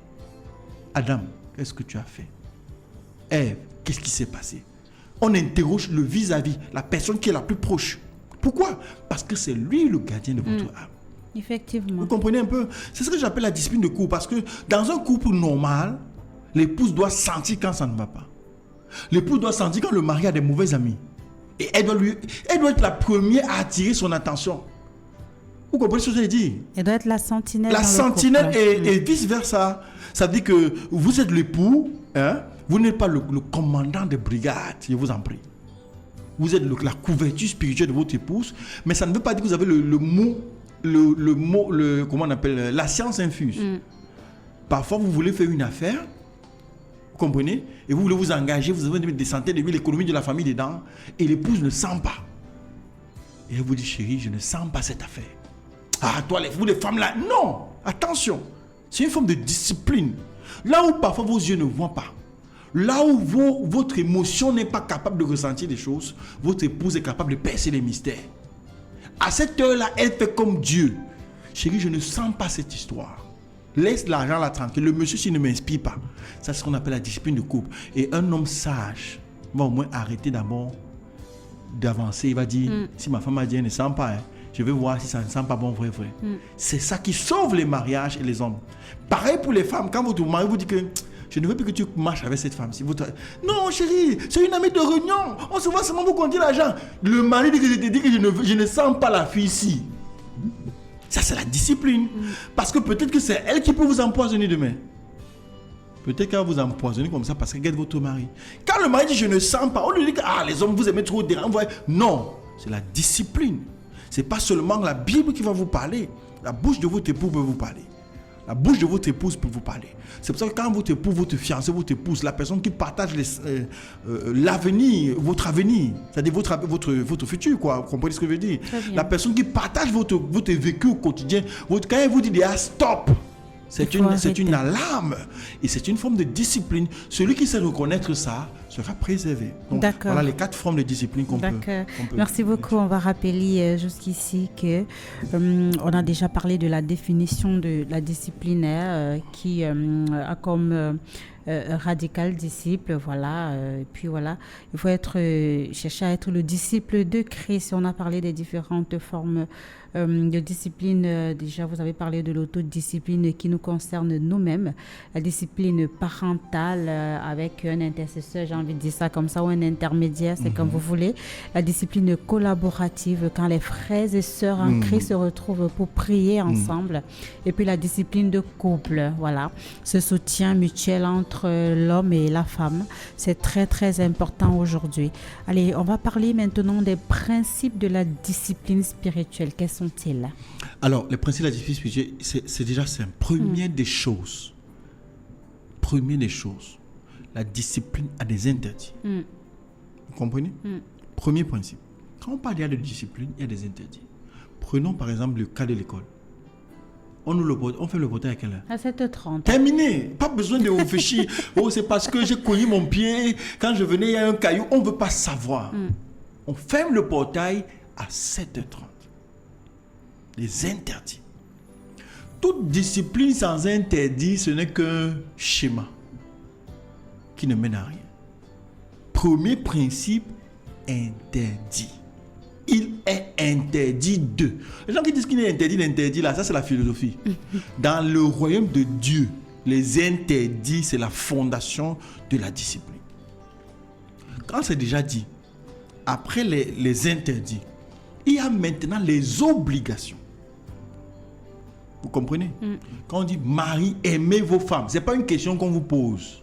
Adam, qu'est-ce que tu as fait? Ève, qu'est-ce qui s'est passé? On interroge le vis-à-vis, la personne qui est la plus proche. Pourquoi? Parce que c'est lui le gardien de votre âme. Effectivement. Vous comprenez un peu? C'est ce que j'appelle la discipline de couple. Parce que dans un couple normal, l'épouse doit sentir quand ça ne va pas. L'épouse doit sentir quand le mari a des mauvais amis. Et elle doit être la première à attirer son attention. Vous comprenez ce que je dis? Elle doit être la sentinelle. La sentinelle et vice-versa. Ça veut dire que vous êtes l'époux, hein? Vous n'êtes pas le commandant de brigade, je vous en prie. vous êtes la couverture spirituelle de votre épouse, mais ça ne veut pas dire que vous avez le mot, comment on appelle, la science infuse. Parfois, vous voulez faire une affaire, vous comprenez, et vous voulez vous engager, vous avez des centaines de mille, l'économie de la famille dedans, et l'épouse ne sent pas. Et elle vous dit, chérie, je ne sens pas cette affaire. Ah, toi, vous les femmes là, non, attention, c'est une forme de discipline. Là où parfois vos yeux ne voient pas, là où votre émotion n'est pas capable de ressentir des choses, votre épouse est capable de percer les mystères. À cette heure-là, elle fait comme Dieu. Chérie, je ne sens pas cette histoire. Laisse l'argent là tranquille. Le monsieur, s'il ne m'inspire pas. Ça, c'est ce qu'on appelle la discipline de couple. Et un homme sage va au moins arrêter d'abord d'avancer. Il va dire, si ma femme a dit, elle ne sent pas, je vais voir si ça ne sent pas bon, vrai. C'est ça qui sauve les mariages et les hommes. Pareil pour les femmes. Quand votre mari vous dit que je ne veux plus que tu marches avec cette femme. Non, chérie, c'est une amie de réunion. On se voit seulement pour compter l'argent. Le mari dit que je te dis que je ne sens pas la fille ici. Ça, c'est la discipline. Parce que peut-être que c'est elle qui peut vous empoisonner demain. Peut-être qu'elle va vous empoisonner comme ça parce qu'elle guette votre mari. Quand le mari dit je ne sens pas, on lui dit que les hommes vous aimez trop déranger. Non, c'est la discipline. C'est pas seulement la Bible qui va vous parler. La bouche de votre époux peut vous parler. La bouche de votre épouse peut vous parler. C'est pour ça que quand votre époux, votre fiancé, votre épouse, la personne qui partage l'avenir, votre avenir, c'est-à-dire votre futur, quoi. Vous comprenez ce que je veux dire? La personne qui partage votre vécu au quotidien, quand elle vous dit stop, c'est une alarme et c'est une forme de discipline. Celui qui sait reconnaître ça sera préservé. Donc, voilà les 4 formes de discipline qu'on peut. Merci beaucoup. On va rappeler jusqu'ici que on a déjà parlé de la définition de la discipline qui a comme radical disciple, voilà. Et puis voilà, il faut chercher à être le disciple de Christ. On a parlé des différentes formes de discipline. Déjà, vous avez parlé de l'autodiscipline qui nous concerne nous-mêmes, la discipline parentale avec un intercesseur, j'ai envie de dire ça comme ça, ou un intermédiaire, c'est comme vous voulez. La discipline collaborative, quand les frères et sœurs en Christ se retrouvent pour prier ensemble. Et puis la discipline de couple, voilà, ce soutien mutuel entre l'homme et la femme, c'est très très important aujourd'hui. Allez, on va parler maintenant des principes de la discipline spirituelle. Quels sont-ils? Alors, les principes de la discipline spirituelle, c'est déjà simple. Première des choses, la discipline a des interdits. Vous comprenez? Premier principe. Quand on parle de discipline, il y a des interdits. Prenons par exemple le cas de l'école. On fait le portail à quelle heure? À 7h30. Terminé. Pas besoin de réfléchir. C'est parce que j'ai cogné mon pied. Quand je venais, il y a un caillou. On ne veut pas savoir. On ferme le portail à 7h30. Les interdits. Toute discipline sans interdit, ce n'est qu'un schéma qui ne mène à rien. Premier principe, interdit. Il est interdit de. Les gens qui disent qu'il est interdit, l'interdit là, ça c'est la philosophie. Dans le royaume de Dieu, les interdits, c'est la fondation de la discipline. Quand c'est déjà dit, après les interdits, il y a maintenant les obligations. Vous comprenez? Quand on dit mari, aimez vos femmes, ce n'est pas une question qu'on vous pose.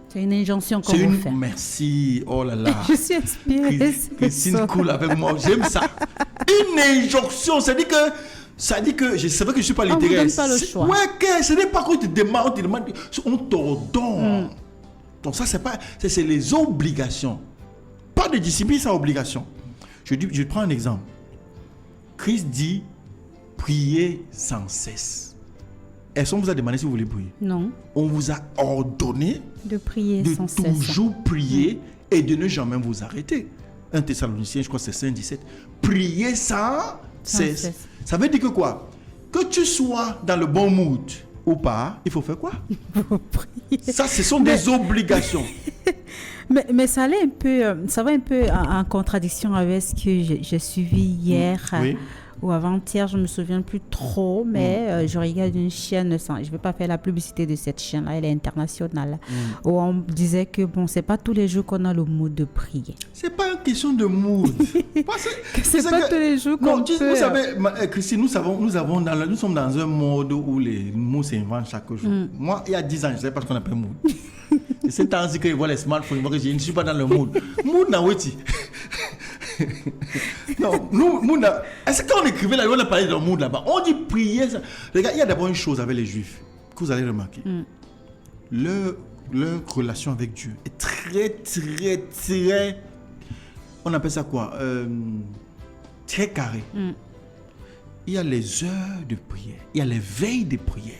C'est une injonction qu'on vous fait. Merci, oh là là. Je suis inspirée. Christine cool avec moi, j'aime ça. Une injonction, ça dit que c'est vrai que je ne suis pas littéraire. On ne donne pas le choix. Ouais, ce n'est pas qu'on te demande, on t'ordonne. Donc ça, c'est les obligations. Pas de discipline sans obligation. Je prends un exemple. Christ dit, priez sans cesse. Est-ce qu'on vous a demandé si vous voulez prier? Non. On vous a ordonné de prier sans cesse. De toujours prier et de ne jamais vous arrêter. 1 Thessaloniciens, je crois que c'est 5, 17. Priez sans cesse. Ça veut dire que quoi? Que tu sois dans le bon mood ou pas, il faut faire quoi? Il faut prier. Ça, ce sont des obligations. Mais ça va un peu en contradiction avec ce que j'ai suivi hier. Oui. Ou avant-hier, je ne me souviens plus trop, mais je regarde une chaîne, je ne vais pas faire la publicité de cette chaîne-là, elle est internationale, où on disait que c'est pas tous les jours qu'on a le mood de prier. C'est pas une question de mood. c'est pas tous les jours qu'on peut... Vous savez, Christine, nous sommes dans un mode où les mots s'inventent chaque jour. Moi, il y a 10 ans, je ne savais pas ce qu'on appelle mood. Et c'est ainsi que je vois les smartphones, je ne suis pas dans le mood. Mood, na weti. Non, nous, est-ce que quand on écrivait là, on a parlé dans le monde là-bas, on dit prier. Les gars, il y a d'abord une chose avec les Juifs que vous allez remarquer. Leur relation avec Dieu est très, on appelle ça quoi, très carré. Il y a les heures de prière, il y a les veilles de prière.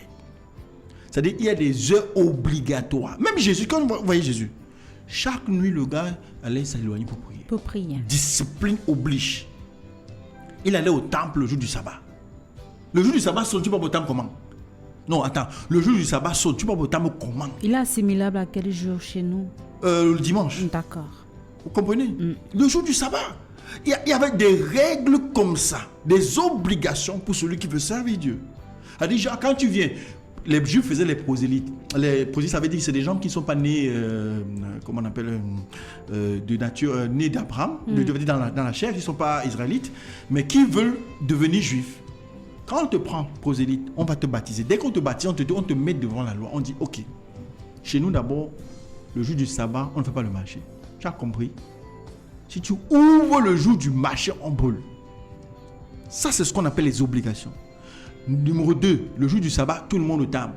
C'est-à-dire il y a des heures obligatoires. Même Jésus, quand vous voyez Jésus, chaque nuit le gars allait s'éloigner pour prier. Discipline oblige. Il allait au temple le jour du sabbat. Le jour du sabbat, sautes-tu pas au temple comment? Non, attends. Le jour du sabbat, sautes-tu pas au temple comment? Il est assimilable à quel jour chez nous? Le dimanche. D'accord. Vous comprenez? Le jour du sabbat. Il y avait des règles comme ça, des obligations pour celui qui veut servir Dieu. C'est-à-dire, quand tu viens, les Juifs faisaient les prosélytes. Les prosélytes, ça veut dire que c'est des gens qui ne sont pas nés, comment on appelle, de nature, nés d'Abraham, dans la chair, qui ne sont pas israélites, mais qui veulent devenir juifs. Quand on te prend prosélyte, on va te baptiser. Dès qu'on te baptise, on te met devant la loi. On dit, ok, chez nous d'abord, le jour du sabbat, on ne fait pas le marché. Tu as compris? Si tu ouvres le jour du marché, on brûle. Ça, c'est ce qu'on appelle les obligations. Numéro 2, le jour du sabbat, tout le monde au table.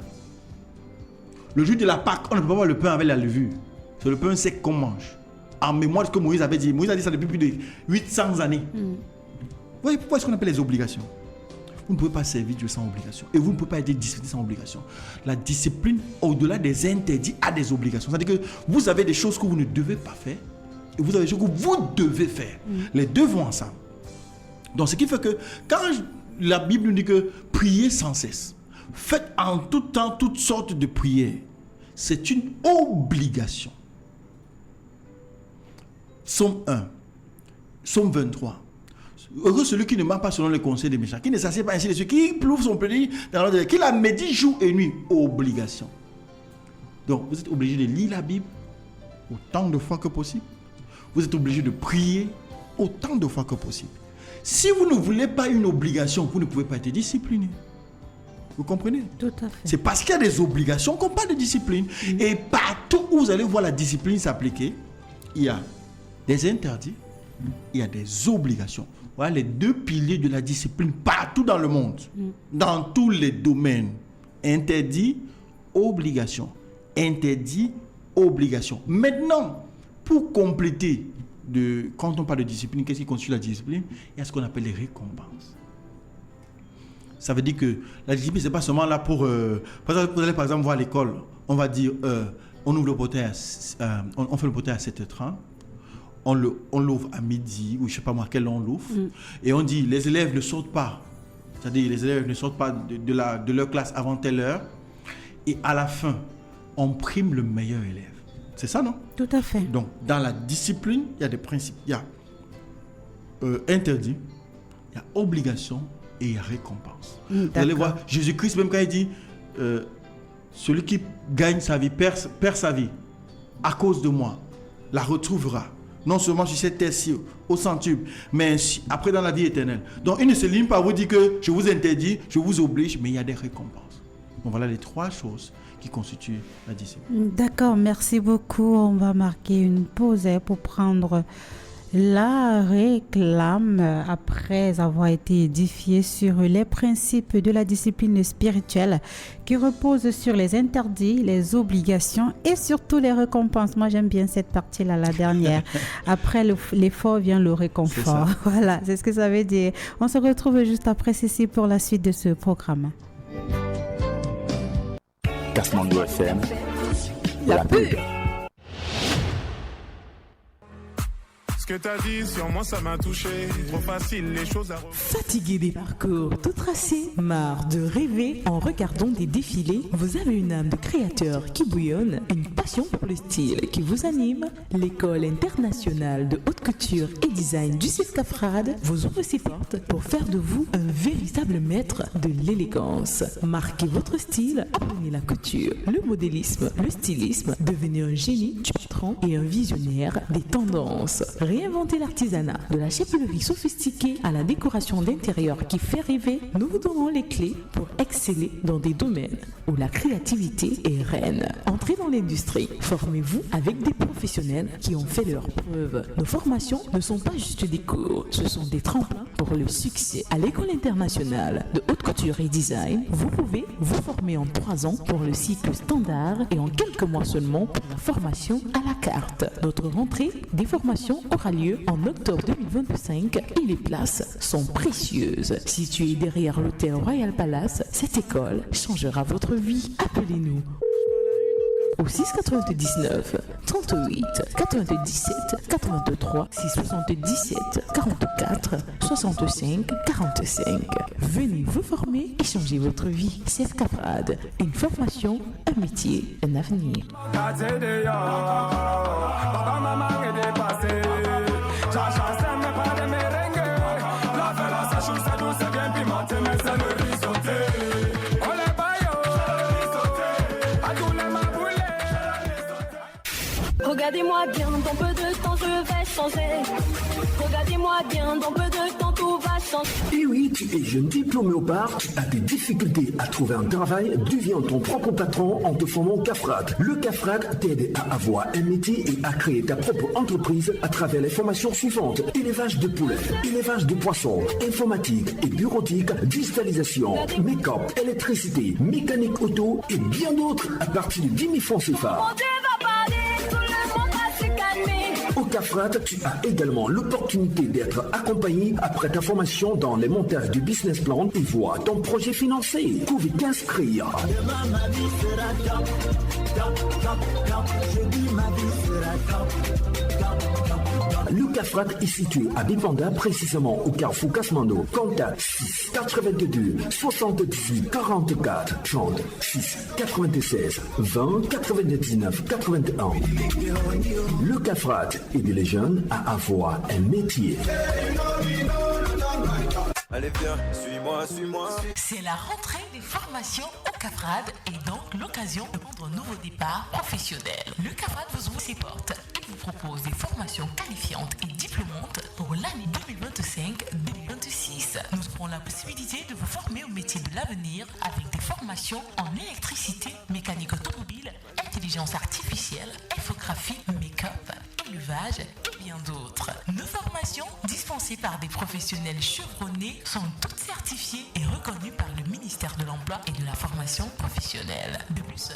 Le jour de la Pâque, on ne peut pas avoir le pain avec la levure. C'est le pain sec qu'on mange. En mémoire de ce que Moïse avait dit. Moïse a dit ça depuis plus de 800 années. Vous voyez pourquoi est-ce qu'on appelle les obligations? Vous ne pouvez pas servir Dieu sans obligation. Et vous ne pouvez pas être discipliné sans obligation. La discipline, au-delà des interdits, a des obligations. C'est-à-dire que vous avez des choses que vous ne devez pas faire. Et vous avez des choses que vous devez faire. Les deux vont ensemble. Donc, ce qui fait que quand la Bible nous dit que priez sans cesse, faites en tout temps toutes sortes de prières, c'est une obligation. Psaume 1, Psaume 23. Heureux celui qui ne marche pas selon les conseils des méchants, qui ne s'assied pas ainsi de ceux qui plouvent son plaisir dans l'ordre, qui la médite jour et nuit. Obligation. Donc, vous êtes obligé de lire la Bible autant de fois que possible. Vous êtes obligé de prier autant de fois que possible. Si vous ne voulez pas une obligation, vous ne pouvez pas être discipliné. Vous comprenez? Tout à fait. C'est parce qu'il y a des obligations qu'on parle de discipline. Et partout où vous allez voir la discipline s'appliquer, il y a des interdits, il y a des obligations. Voilà les deux piliers de la discipline partout dans le monde, dans tous les domaines. Interdit, obligation. Interdit, obligation. Maintenant, pour compléter, quand on parle de discipline, qu'est-ce qui constitue la discipline? Il y a ce qu'on appelle les récompenses. Ça veut dire que la discipline, ce n'est pas seulement là pour... vous allez par exemple voir à l'école, on va dire, on ouvre le portail on fait le portail à 7h30, on l'ouvre à midi, ou je ne sais pas moi, quelle heure on l'ouvre, et on dit, les élèves ne sortent pas. C'est-à-dire, les élèves ne sortent pas de leur classe avant telle heure, et à la fin, on prime le meilleur élève. C'est ça, non? Tout à fait. Donc, dans la discipline, il y a des principes. Il y a interdit, il y a obligation et il y a récompense. Vous allez voir, Jésus-Christ, même quand il dit celui qui gagne sa vie, perd sa vie, à cause de moi, la retrouvera. Non seulement sur cette terre-ci, au centuple, mais après dans la vie éternelle. Donc, il ne se limite pas à vous dire que je vous interdis, je vous oblige, mais il y a des récompenses. Donc, voilà les trois choses qui constitue la discipline. D'accord, merci beaucoup. On va marquer une pause pour prendre la réclame après avoir été édifié sur les principes de la discipline spirituelle qui repose sur les interdits, les obligations et surtout les récompenses. Moi, j'aime bien cette partie-là, la dernière. Après l'effort vient le réconfort. Voilà, c'est ce que ça veut dire. On se retrouve juste après ceci pour la suite de ce programme. Kasmando FM, la pub. Ce que t'as dit sur moi ça m'a touché. Trop facile les choses à... Fatigué des parcours tout tracés, marre de rêver en regardant des défilés, vous avez une âme de créateur qui bouillonne, une passion pour le style qui vous anime. L'école internationale de haute couture et design du CISCAFRAD vous ouvre ses portes pour faire de vous un véritable maître de l'élégance. Marquez votre style, apprenez la couture, le modélisme, le stylisme, devenez un génie du patron et un visionnaire des tendances. réinventer l'artisanat. De la chapellerie sophistiquée à la décoration d'intérieur qui fait rêver, nous vous donnons les clés pour exceller dans des domaines où la créativité est reine. Entrez dans l'industrie. Formez-vous avec des professionnels qui ont fait leurs preuves. Nos formations ne sont pas juste des cours, ce sont des tremplins pour le succès. À l'École internationale de haute couture et design, vous pouvez vous former en 3 ans pour le cycle standard et en quelques mois seulement pour la formation à la carte. Notre rentrée des formations aura lieu en octobre 2025 et les places sont précieuses. Située derrière l'hôtel Royal Palace, cette école changera votre vie. Appelez-nous au 699 38 97 83 677 44 65 45. Venez vous former et changer votre vie. C'est Caprade, une formation, un métier, un avenir. Regardez-moi bien, dans peu de temps je vais changer. Regardez-moi bien, dans peu de temps tout va changer. Et oui, tu es jeune diplômé au bar, tu as des difficultés à trouver un travail, deviens ton propre patron en te formant CAFRAD. Le CAFRAD t'aide à avoir un métier et à créer ta propre entreprise à travers les formations suivantes: élevage de poulets, élevage de poissons, informatique et bureautique, digitalisation, make-up, électricité, mécanique auto et bien d'autres à partir de 10 000 francs CFA. Au CAFRAD, tu as également l'opportunité d'être accompagné après ta formation dans les montages du business plan et voir ton projet financé. Vous pouvez t'inscrire. Le CAFRAD est situé à Bipanda, précisément au carrefour Kasmando. Contact 6 82 78 44 30 6 96 20 99 81. Le CAFRAD aide les jeunes à avoir un métier. Allez viens, suis-moi, suis-moi. C'est la rentrée des formations au CAFRAD et donc l'occasion de prendre un nouveau départ professionnel. Le CAFRAD vous ouvre ses portes et vous propose des formations qualifiantes et diplômantes pour l'année 2025-2026. Nous aurons la possibilité de vous former au métier de l'avenir avec des formations en électricité, mécanique automobile, intelligence artificielle, infographie, make-up, élevage et bien d'autres. Nos formations, dispensées par des professionnels chevronnés, sont toutes certifiées et reconnues par le ministère de l'Emploi et de la formation professionnelle. De plus,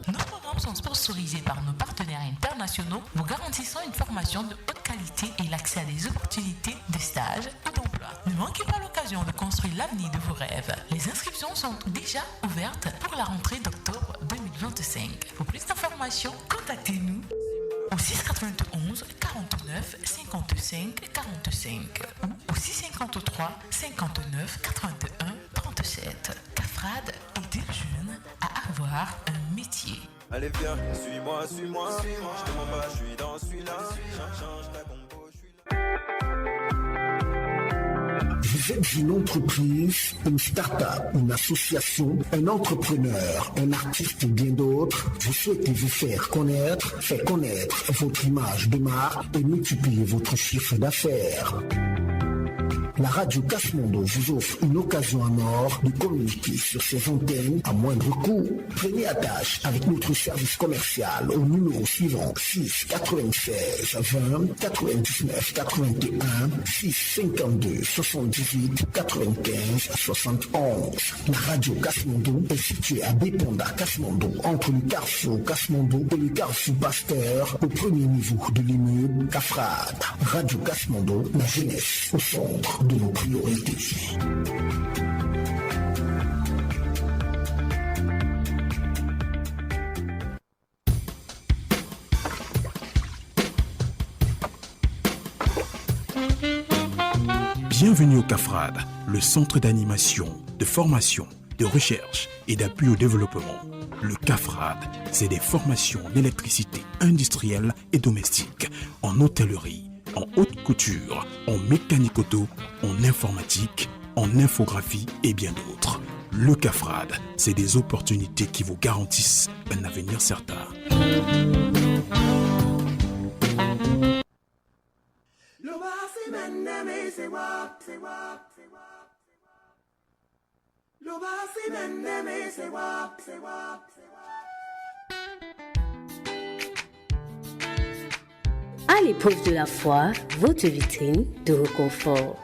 nos programmes sont sponsorisés par nos partenaires internationaux, vous garantissant une formation de haute qualité et l'accès à des opportunités de stage ou d'emploi. Ne manquez pas l'occasion de construire l'avenir de vos rêves. Les inscriptions sont déjà ouvertes pour la rentrée d'octobre 2025. Pour plus d'informations, contactez-nous au 691 49 55 45 ou au 653 59 81 37. CAFRAD aide les jeunes à avoir un métier. Allez viens, suis-moi, suis-moi. Je te mens pas, je suis dans celui-là. Change ta compo, je suis là. Vous êtes une entreprise, une start-up, une association, un entrepreneur, un artiste ou bien d'autres. Vous souhaitez vous faire connaître votre image de marque et multiplier votre chiffre d'affaires. La radio Kasmando vous offre une occasion en or de communiquer sur ses antennes à moindre coût. Prenez attache avec notre service commercial au numéro suivant: 6 96 20 99 81 6 52 78 95 71. La radio Kasmando est située à Bipanda Kasmando, entre le carrefour Kasmando et le carrefour Pasteur, au premier niveau de l'immeuble CAFRAD. Radio Kasmando, la jeunesse au centre de nos priorités. Bienvenue au CAFRAD, le centre d'animation, de formation, de recherche et d'appui au développement. Le CAFRAD, c'est des formations en électricité industrielle et domestique, en hôtellerie, en haute couture, en mécanique auto, en informatique, en infographie et bien d'autres. Le CAFRAD, c'est des opportunités qui vous garantissent un avenir certain. À l'épreuve de la foi, votre vitrine de réconfort.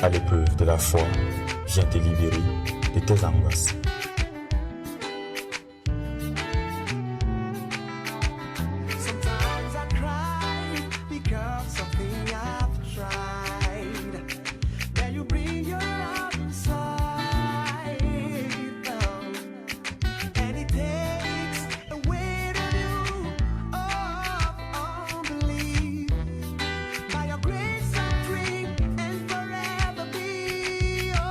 À l'épreuve de la foi, viens te libérer de tes angoisses. Sometimes I cry because something I've tried. Then you bring your love inside, and it takes away the view of unbelief. By your grace I'm free and forever be yours.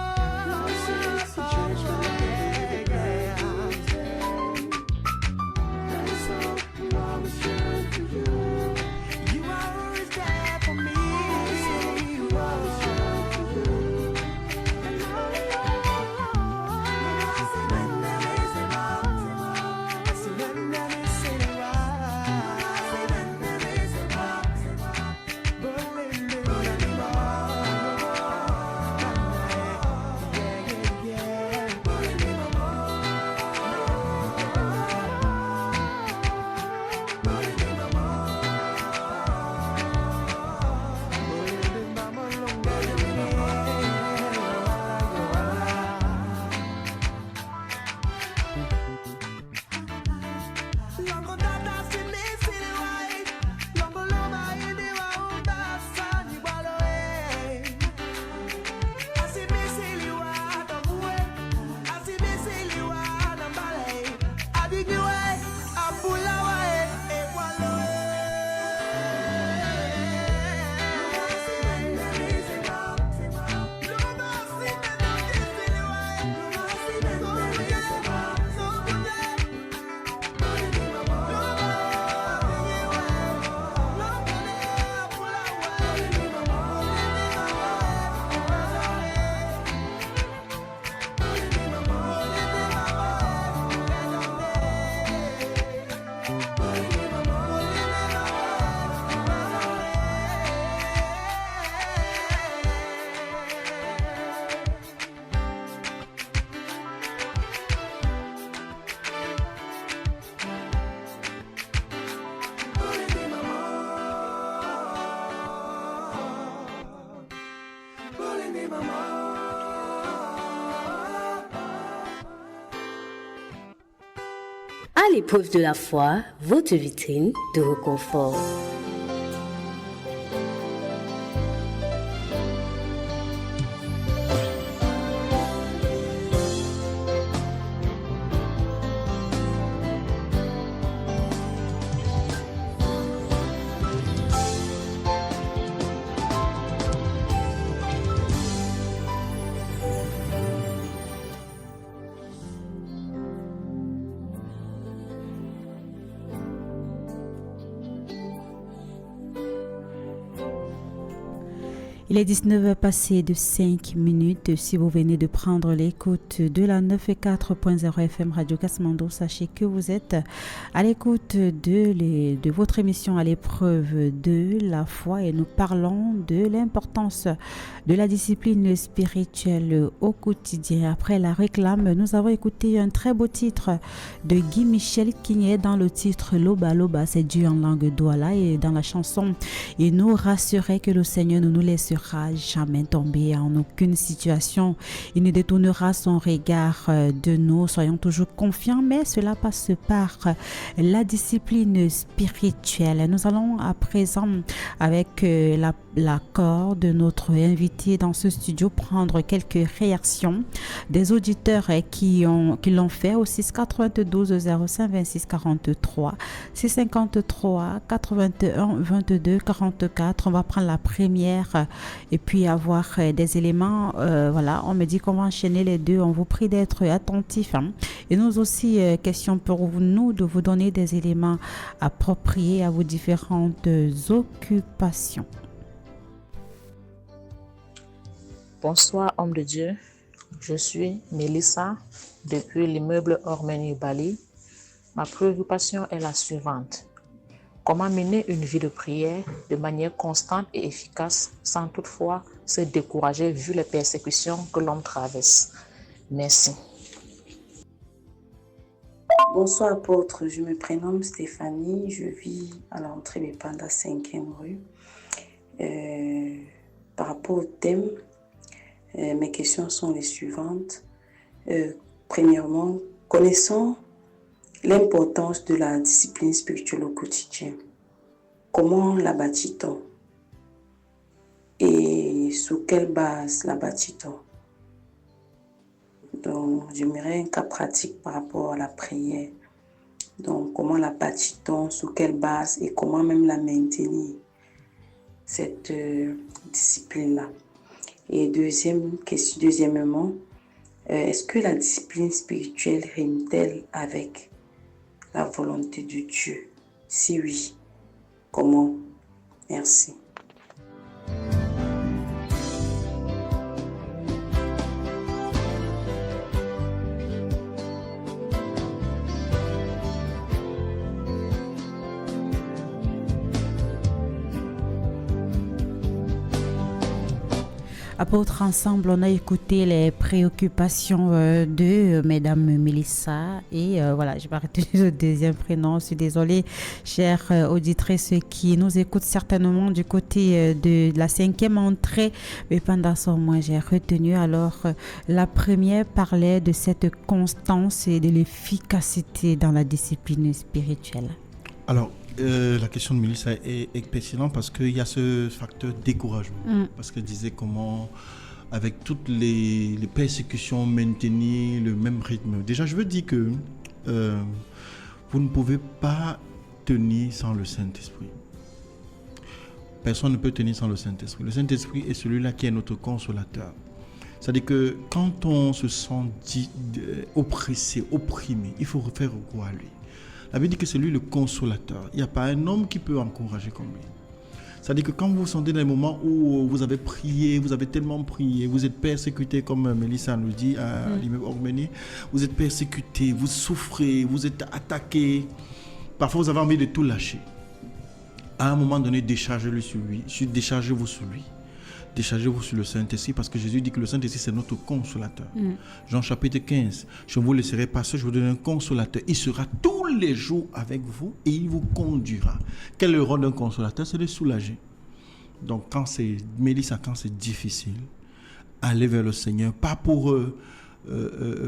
You are always there for me. À l'épreuve de la foi, votre vitrine de réconfort. Il est 19h passé de 5 minutes. Si vous venez de prendre l'écoute de la 94.0 FM Radio Kasmando, sachez que vous êtes à l'écoute de votre émission à l'épreuve de la foi et nous parlons de l'importance de la discipline spirituelle au quotidien. Après la réclame, nous avons écouté un très beau titre de Guy Michel Quignet dans le titre Loba Loba, c'est dû en langue douala et dans la chanson, il nous rassurait que le Seigneur ne nous laissera jamais tomber en aucune situation. Il ne détournera son regard de nous. Soyons toujours confiants, mais cela passe par la discipline spirituelle. Nous allons à présent, avec l'accord de notre invité dans ce studio, prendre quelques réactions des auditeurs qui l'ont fait au 692 05 26 43 653 81 22 44. On va prendre la première et puis avoir des éléments. Voilà, on me dit qu'on va enchaîner les deux. On vous prie d'être attentifs. Et nous aussi, question pour nous de vous donner des éléments appropriés à vos différentes occupations. Bonsoir, homme de Dieu. Je suis Mélissa depuis l'immeuble Ormeni Bali. Ma préoccupation est la suivante. Comment mener une vie de prière de manière constante et efficace sans toutefois se décourager vu les persécutions que l'homme traverse? Merci. Bonsoir apôtre, je me prénomme Stéphanie, je vis à l'entrée des Panda 5e rue. Par rapport au thème, mes questions sont les suivantes. Premièrement, connaissons l'importance de la discipline spirituelle au quotidien. Comment la bâtit-on? Et sous quelle base la bâtit-on? Donc, j'aimerais un cas pratique par rapport à la prière. Donc, comment la bâtit-on? Sous quelle base? Et comment même la maintenir? Cette discipline-là. Et deuxièmement, est-ce que la discipline spirituelle rime-t-elle avec la volonté de Dieu? Si oui, comment? Merci. Apôtre, ensemble, on a écouté les préoccupations de Mesdames Mélissa et voilà, je vais arrêter le deuxième prénom. Je suis désolée, chères auditrices qui nous écoutent certainement du côté de la 5e entrée, mais pendant ce mois, j'ai retenu. Alors, la première parlait de cette constance et de l'efficacité dans la discipline spirituelle. Alors, la question de Mélissa est pertinente parce qu'il y a ce facteur découragement. Parce qu'elle disait comment, avec toutes les persécutions, maintenir le même rythme. Déjà, je veux dire que vous ne pouvez pas tenir sans le Saint-Esprit. Personne ne peut tenir sans le Saint-Esprit. Le Saint-Esprit est celui-là qui est notre consolateur. C'est-à-dire que quand on se sent oppressé, opprimé, il faut faire recours à lui. La Bible dit que c'est lui le consolateur. Il n'y a pas un homme qui peut encourager comme lui. C'est-à-dire que quand vous vous sentez dans les moments où vous avez prié, vous avez tellement prié, vous êtes persécuté, comme Mélissa nous dit à l'immeuble Ormeni, vous êtes persécuté, vous souffrez, vous êtes attaqué. Parfois, vous avez envie de tout lâcher. À un moment donné, déchargez-le sur lui. Déchargez-vous sur lui. Déchargez-vous sur le Saint-Esprit parce que Jésus dit que le Saint-Esprit c'est notre consolateur. Jean chapitre 15, je ne vous laisserai pas seul, je vous donne un consolateur. Il sera tous les jours avec vous et il vous conduira. Quel est le rôle d'un consolateur? C'est de soulager. Donc quand c'est Mélissa, quand c'est difficile, allez vers le Seigneur, pas pour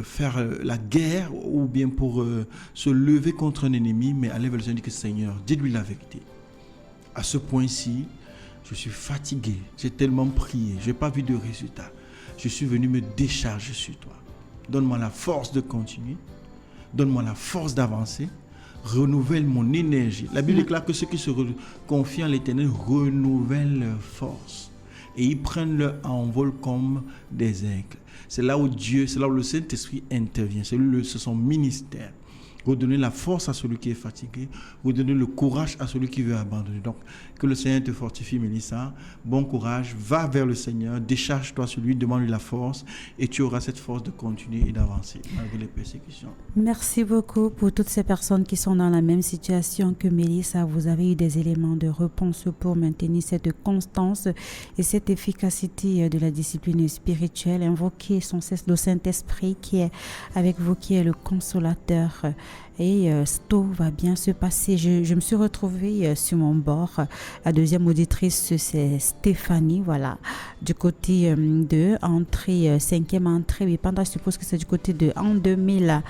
faire la guerre ou bien pour se lever contre un ennemi, mais allez vers le Seigneur et dire que Seigneur, dis-lui la vérité. À ce point-ci, je suis fatigué, j'ai tellement prié, je n'ai pas vu de résultat. Je suis venu me décharger sur toi. Donne-moi la force de continuer, donne-moi la force d'avancer, renouvelle mon énergie. La Bible déclare que ceux qui se confient en l'Éternel renouvellent leur force et ils prennent leur envol comme des aigles. C'est là où Dieu, c'est là où le Saint-Esprit intervient, c'est son ministère. redonner la force à celui qui est fatigué, redonner le courage à celui qui veut abandonner. Donc, que le Seigneur te fortifie, Mélissa. Bon courage, va vers le Seigneur, décharge-toi sur lui, demande-lui la force et tu auras cette force de continuer et d'avancer malgré les persécutions. Merci beaucoup pour toutes ces personnes qui sont dans la même situation que Mélissa. Vous avez eu des éléments de réponse pour maintenir cette constance et cette efficacité de la discipline spirituelle. Invoquez sans cesse le Saint-Esprit qui est avec vous, qui est le consolateur. Et tout va bien se passer. Je me suis retrouvée sur mon bord. La deuxième auditrice, c'est Stéphanie, voilà, du côté de entrée, 5e entrée. Oui, pendant, je suppose que c'est du côté de en 2000,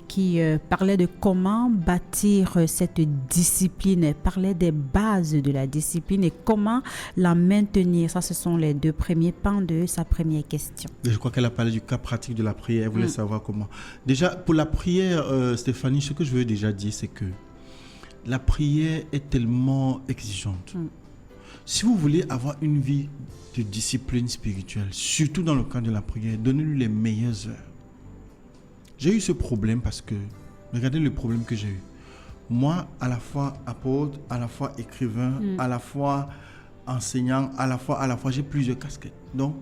qui parlait de comment bâtir cette discipline, parlait des bases de la discipline et comment la maintenir. Ça, ce sont les 2 premiers pans de sa première question. Je crois qu'elle a parlé du cas pratique de la prière. Elle voulait savoir comment. Déjà, pour la prière, Stéphanie, ce que je veux déjà dire, c'est que la prière est tellement exigeante. Si vous voulez avoir une vie de discipline spirituelle, surtout dans le cadre de la prière, donnez-lui les meilleures heures. J'ai eu ce problème parce que, regardez le problème que j'ai eu. Moi, à la fois apôtre, à la fois écrivain, à la fois enseignant, à la fois, j'ai plusieurs casquettes. Donc,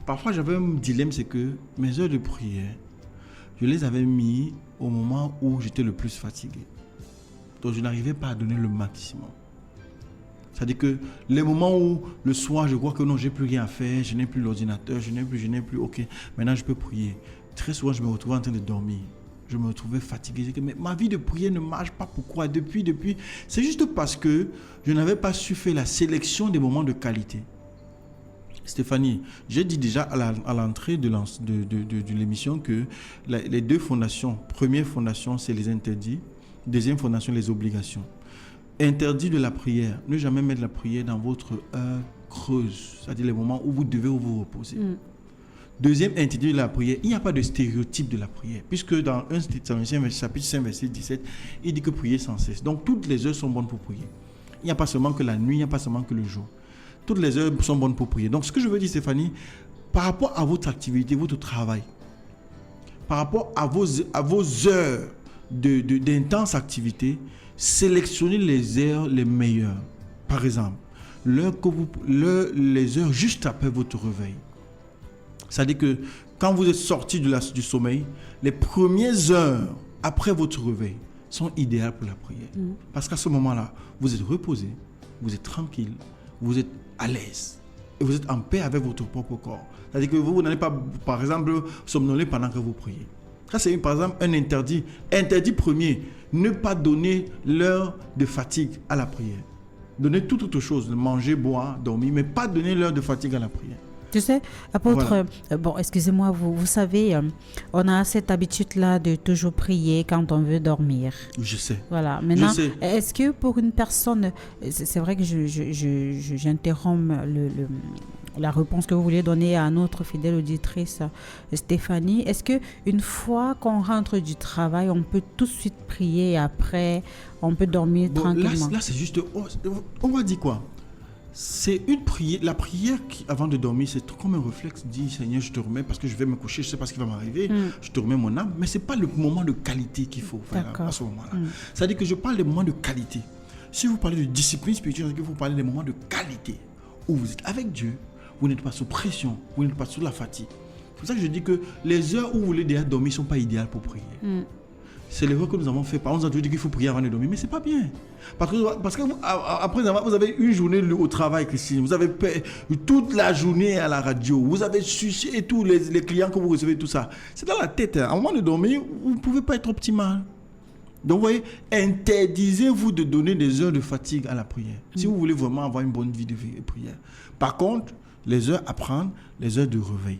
parfois j'avais un dilemme, c'est que mes heures de prière, je les avais mis au moment où j'étais le plus fatigué. Donc je n'arrivais pas à donner le maximum. C'est-à-dire que les moments où le soir, je crois que non, j'ai plus rien à faire, je n'ai plus l'ordinateur, je n'ai plus, ok, maintenant je peux prier. Très souvent, je me retrouvais en train de dormir. Je me retrouvais fatigué. Mais ma vie de prière ne marche pas. Pourquoi ? Depuis, c'est juste parce que je n'avais pas su faire la sélection des moments de qualité. Stéphanie, j'ai dit déjà à l'entrée de l'émission que les 2 fondations, première fondation, c'est les interdits, deuxième fondation, les obligations. Interdit de la prière, ne jamais mettre la prière dans votre heure creuse, c'est-à-dire les moments où vous devez vous reposer. Deuxième interdit de la prière, il n'y a pas de stéréotype de la prière, puisque dans 1 Thessaloniciens, chapitre 5, verset 17, il dit que prier sans cesse. Donc toutes les heures sont bonnes pour prier. Il n'y a pas seulement que la nuit, il n'y a pas seulement que le jour. Toutes les heures sont bonnes pour prier. Donc, ce que je veux dire, Stéphanie, par rapport à votre activité, votre travail, par rapport à vos heures d'intense activité, sélectionnez les heures les meilleures. Par exemple, les heures juste après votre réveil. C'est-à-dire que quand vous êtes sorti du sommeil, les premières heures après votre réveil sont idéales pour la prière. Parce qu'à ce moment-là, vous êtes reposé, vous êtes tranquille, vous êtes à l'aise et vous êtes en paix avec votre propre corps. C'est-à-dire que vous n'allez pas, par exemple, somnoler pendant que vous priez. Ça, c'est par exemple un interdit. Interdit premier, ne pas donner l'heure de fatigue à la prière. Donner toute autre chose, manger, boire, dormir, mais pas donner l'heure de fatigue à la prière. Tu sais, apôtre, Voilà. Bon, excusez-moi, vous savez, on a cette habitude-là de toujours prier quand on veut dormir. Je sais. Voilà. Maintenant, Je sais. est-ce que pour une personne, c'est vrai que j'interromps la réponse que vous vouliez donner à notre fidèle auditrice Stéphanie. Est-ce que une fois qu'on rentre du travail, on peut tout de suite prier et après, on peut dormir tranquillement? Là, c'est juste, on va dire quoi? C'est une prière, la prière qui, avant de dormir, c'est comme un réflexe, dit Seigneur, je te remets parce que je vais me coucher, je sais pas ce qui va m'arriver, je te remets mon âme, mais c'est pas le moment de qualité qu'il faut faire à ce moment-là. C'est-à-dire que je parle des moments de qualité. Si vous parlez de discipline spirituelle, c'est que vous parlez des moments de qualité où vous êtes avec Dieu, vous n'êtes pas sous pression, vous n'êtes pas sous la fatigue. C'est pour ça que je dis que les heures où vous voulez déjà dormir ne sont pas idéales pour prier. C'est l'erreur que nous avons fait. Par exemple, on nous a dit qu'il faut prier avant de dormir, mais c'est pas bien. Parce que après, vous avez une journée au travail, Christine. Vous avez toute la journée à la radio. Vous avez sucé tous les clients que vous recevez, tout ça. C'est dans la tête. À un moment de dormir, vous ne pouvez pas être optimal. Donc, vous voyez, interdisez-vous de donner des heures de fatigue à la prière. Si vous voulez vraiment avoir une bonne vie de prière. Par contre, les heures à prendre, les heures de réveil.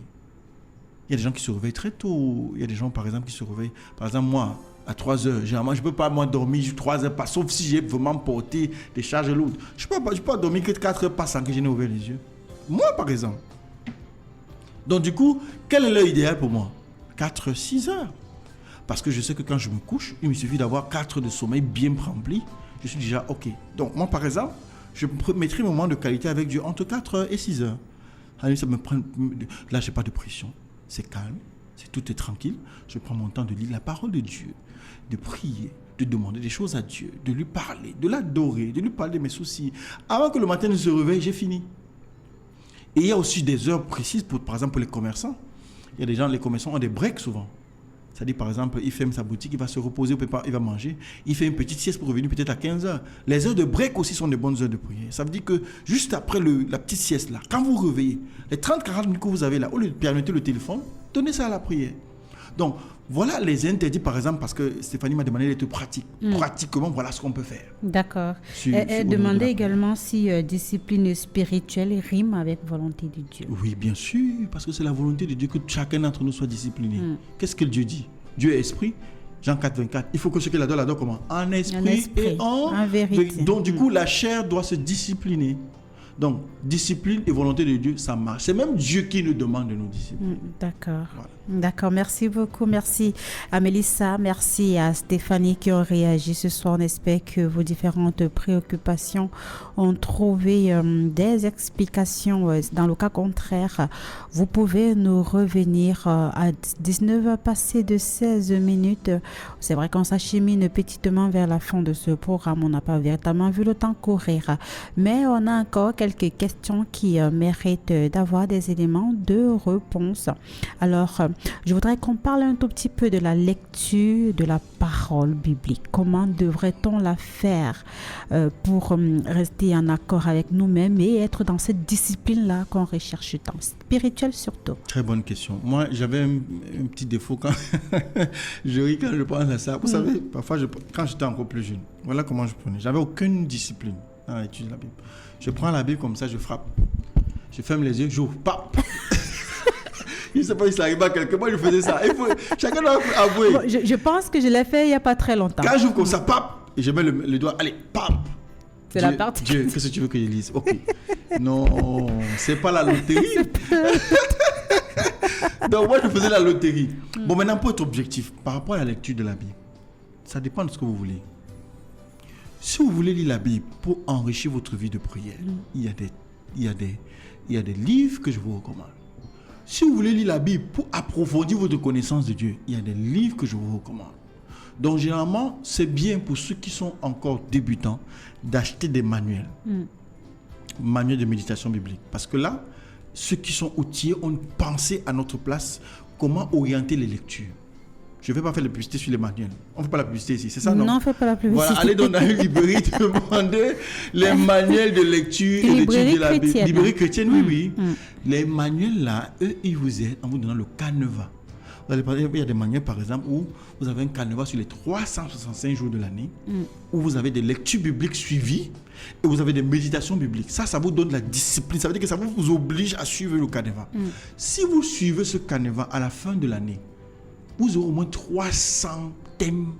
Il y a des gens qui se réveillent très tôt. Il y a des gens, par exemple, qui se réveillent. Par exemple, moi, à 3 heures, généralement, je ne peux pas dormir 3 heures, pas, sauf si j'ai vraiment porté des charges lourdes. Je ne peux pas dormir que 4 heures pas sans que je n'ai ouvert les yeux. Moi, par exemple. Donc, du coup, quelle est l'heure idéale pour moi? 4 heures, 6 heures. Parce que je sais que quand je me couche, il me suffit d'avoir 4 heures de sommeil bien remplis. Je suis déjà OK. Donc, moi, par exemple, je mettrai un moment de qualité avec Dieu entre 4 heures et 6 heures. Allez, ça me prend... Là, je n'ai pas de pression. C'est calme. c'est tout est tranquille, je prends mon temps de lire la parole de Dieu, de prier, de demander des choses à Dieu, de lui parler, de l'adorer, de lui parler de mes soucis. Avant que le matin ne se réveille, j'ai fini. Et il y a aussi des heures précises, par exemple pour les commerçants. Il y a des gens, les commerçants ont des breaks souvent. C'est-à-dire, par exemple, il ferme sa boutique, il va se reposer, il va manger, il fait une petite sieste pour revenir peut-être à 15h. Les heures de break aussi sont des bonnes heures de prière. Ça veut dire que juste après la petite sieste là, quand vous réveillez, les 30-40 minutes que vous avez là, au lieu de permettre le téléphone, donnez ça à la prière. Donc, voilà les interdits, par exemple, parce que Stéphanie m'a demandé d'être pratique. Pratiquement, voilà ce qu'on peut faire. D'accord. Elle demandait également si discipline spirituelle rime avec volonté de Dieu. Oui, bien sûr, parce que c'est la volonté de Dieu que chacun d'entre nous soit discipliné. Qu'est-ce que Dieu dit? Dieu est esprit. Jean 4, 24. Il faut que ceux qui l'adorent comment? En esprit et en vérité. Donc, du coup, la chair doit se discipliner. Donc, discipline et volonté de Dieu, ça marche. C'est même Dieu qui nous demande de nous discipliner. D'accord. Voilà. D'accord, merci beaucoup. Merci à Mélissa, merci à Stéphanie qui ont réagi ce soir. On espère que vos différentes préoccupations ont trouvé des explications. Dans le cas contraire, vous pouvez nous revenir à 19h passé de 16 minutes. C'est vrai qu'on s'achemine petitement vers la fin de ce programme. On n'a pas véritablement vu le temps courir. Mais on a encore quelques questions qui méritent d'avoir des éléments de réponse. Alors, je voudrais qu'on parle un tout petit peu de la lecture de la parole biblique. Comment devrait-on la faire pour rester en accord avec nous-mêmes et être dans cette discipline-là qu'on recherche tant, spirituelle surtout? Très bonne question. Moi, j'avais un petit défaut quand je ris quand je pense à ça. Vous savez, parfois, quand j'étais encore plus jeune, voilà comment je prenais. J'avais aucune discipline dans l'étude de la Bible. Je prends la Bible comme ça, je frappe. Je ferme les yeux, j'ouvre, pap. Je ne sais pas si ça arrive à quelqu'un. Moi, je faisais ça. Chacun doit avouer. Bon, je pense que je l'ai fait il n'y a pas très longtemps. Quand j'ouvre comme ça, pap, et je mets le doigt, allez, pap. C'est la partie. Dieu, qu'est-ce que tu veux que je lise? Ok. Non, c'est pas la loterie. Donc, moi, je faisais la loterie. Bon, maintenant, pour être objectif, par rapport à la lecture de la Bible, ça dépend de ce que vous voulez. Si vous voulez lire la Bible pour enrichir votre vie de prière, il y a des livres que je vous recommande. Si vous voulez lire la Bible pour approfondir votre connaissance de Dieu, il y a des livres que je vous recommande. Donc, généralement, c'est bien pour ceux qui sont encore débutants d'acheter des manuels. Manuels de méditation biblique. Parce que là, ceux qui sont outillés ont pensé à notre place comment orienter les lectures. Je ne vais pas faire la publicité sur les manuels. On ne fait pas la publicité ici, c'est ça, non? Non, on ne fait pas la publicité. Voilà, allez dans une librairie, demandez les manuels de lecture et d'étude de la Bible. Librairie chrétienne, oui. Les manuels là, eux, ils vous aident en vous donnant le canevas. Il y a des manuels, par exemple, où vous avez un canevas sur les 365 jours de l'année, où vous avez des lectures bibliques suivies et vous avez des méditations bibliques. Ça vous donne la discipline. Ça veut dire que ça vous oblige à suivre le canevas. Si vous suivez ce canevas à la fin de l'année, vous aurez au moins 300 thèmes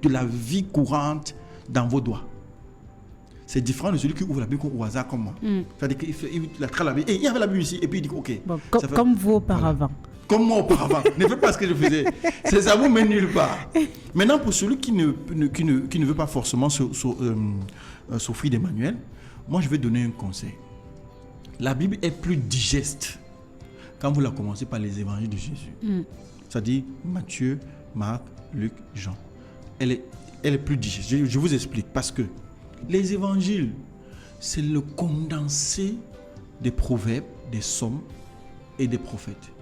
de la vie courante dans vos doigts. C'est différent de celui qui ouvre la Bible au hasard comme moi. C'est-à-dire qu'il attrape la Bible. Et il y avait la Bible ici. Et puis il dit OK. Bon, comme vous auparavant. Voilà. Comme moi auparavant. Ne faites pas ce que je faisais. Ça vous mène nulle part. Maintenant, pour celui qui ne veut pas forcément s'offrir des manuels, moi je vais donner un conseil. La Bible est plus digeste quand vous la commencez par les évangiles de Jésus. C'est-à-dire Matthieu, Marc, Luc, Jean. Elle est plus digeste. Je vous explique. Parce que les évangiles, c'est le condensé des proverbes, des psaumes et des prophètes.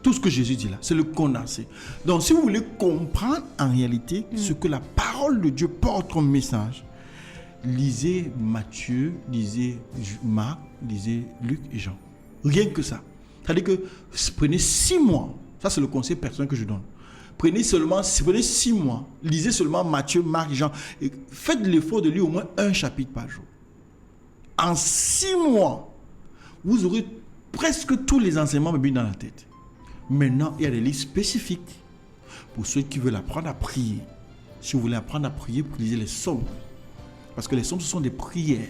Tout ce que Jésus dit là, c'est le condensé. Donc, si vous voulez comprendre en réalité ce que la parole de Dieu porte comme message, lisez Matthieu, lisez Marc, lisez Luc et Jean. Rien que ça. C'est-à-dire que prenez 6 mois. Ça, c'est le conseil personnel que je donne. Prenez 6 mois, lisez seulement Matthieu, Marc, Jean. Et faites l'effort de lire au moins un chapitre par jour. En 6 mois, vous aurez presque tous les enseignements bibliques dans la tête. Maintenant, il y a des livres spécifiques pour ceux qui veulent apprendre à prier. Si vous voulez apprendre à prier, vous lisez les psaumes. Parce que les psaumes, ce sont des prières.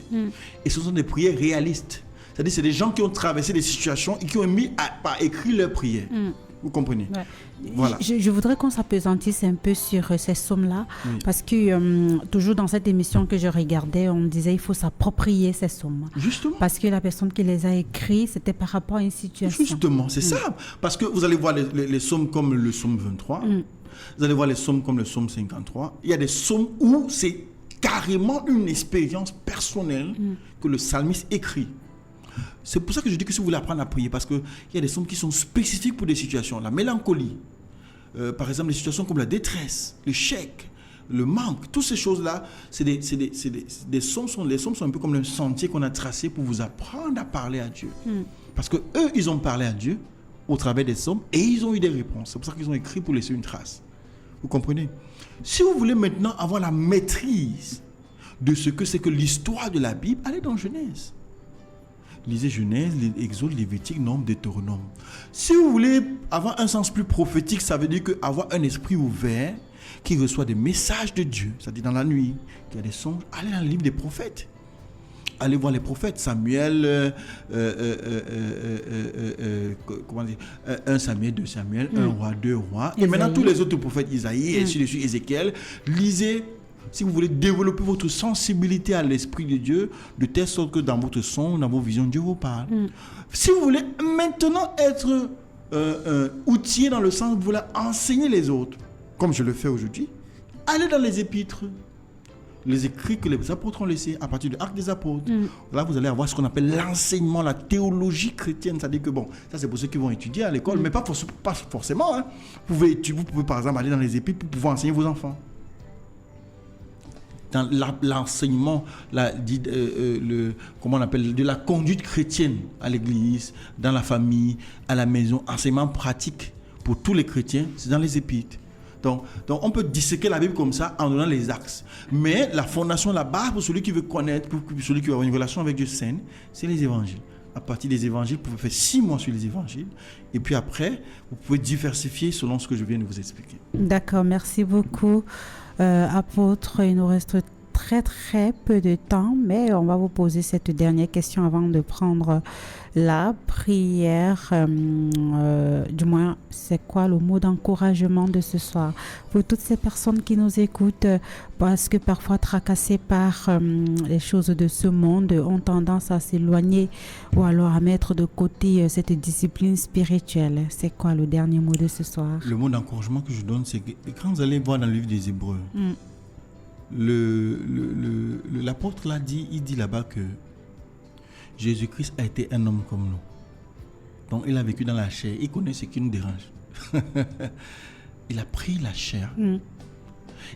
Et ce sont des prières réalistes. C'est-à-dire, c'est des gens qui ont traversé des situations et qui ont mis par écrit leurs prières. Vous comprenez? Ouais. Voilà. Je voudrais qu'on s'apesantisse un peu sur ces sommes-là, parce que toujours dans cette émission que je regardais, on disait qu'il faut s'approprier ces sommes. Justement. Parce que la personne qui les a écrites, c'était par rapport à une situation. Justement, c'est ça. Parce que vous allez voir les sommes comme le psaume 23, vous allez voir les sommes comme le psaume 53. Il y a des sommes où c'est carrément une expérience personnelle que le psalmiste écrit. C'est pour ça que je dis que si vous voulez apprendre à prier, parce qu'il y a des sommes qui sont spécifiques pour des situations. La mélancolie, par exemple, des situations comme la détresse, l'échec, le manque, toutes ces choses-là, des sommes. Les sommes sont un peu comme le sentier qu'on a tracé pour vous apprendre à parler à Dieu. Parce que eux, ils ont parlé à Dieu au travers des sommes et ils ont eu des réponses. C'est pour ça qu'ils ont écrit pour laisser une trace. Vous comprenez? Si vous voulez maintenant avoir la maîtrise de ce que c'est que l'histoire de la Bible, allez dans Genèse. Lisez Genèse, Exode, Lévitique, Nombre, Deutéronome. Si vous voulez avoir un sens plus prophétique, ça veut dire avoir un esprit ouvert qui reçoit des messages de Dieu, c'est-à-dire dans la nuit, qui a des songes, allez dans le livre des prophètes. Allez voir les prophètes, Samuel, 1 Samuel, 2 Samuel, 1 roi, 2 rois. Et maintenant tous les autres prophètes, Isaïe, et ainsi de suite, Ézéchiel. Lisez. Si vous voulez développer votre sensibilité à l'Esprit de Dieu, de telle sorte que dans votre son, dans vos visions, Dieu vous parle. Si vous voulez maintenant être outillé dans le sens où vous voulez enseigner les autres, comme je le fais aujourd'hui, allez dans les épîtres, les écrits que les apôtres ont laissés à partir de l'Acte des Apôtres. Là, vous allez avoir ce qu'on appelle l'enseignement, la théologie chrétienne. C'est-à-dire que, bon, ça c'est pour ceux qui vont étudier à l'école, mais pas forcément. Hein. Vous pouvez par exemple aller dans les épîtres pour pouvoir enseigner vos enfants. Dans l'enseignement, comment on appelle, de la conduite chrétienne à l'église, dans la famille, à la maison, enseignement pratique pour tous les chrétiens, c'est dans les épîtres. Donc on peut disséquer la Bible comme ça en donnant les axes. Mais la fondation, la base pour celui qui veut connaître, pour celui qui veut avoir une relation avec Dieu saine, c'est les évangiles. À partir des évangiles, vous pouvez faire 6 mois sur les évangiles. Et puis après, vous pouvez diversifier selon ce que je viens de vous expliquer. D'accord, merci beaucoup. Apôtre, il nous reste très très peu de temps, mais on va vous poser cette dernière question avant de prendre la prière. Du moins, c'est quoi le mot d'encouragement de ce soir pour toutes ces personnes qui nous écoutent, parce que parfois tracassées par les choses de ce monde, ont tendance à s'éloigner ou alors à mettre de côté cette discipline spirituelle. C'est quoi le dernier mot de ce soir? Le mot d'encouragement que je donne, c'est que quand vous allez voir dans le livre des Hébreux, l'apôtre l'a dit, il dit là-bas que Jésus-Christ a été un homme comme nous. Donc il a vécu dans la chair, il connaît ce qui nous dérange. Il a pris la chair.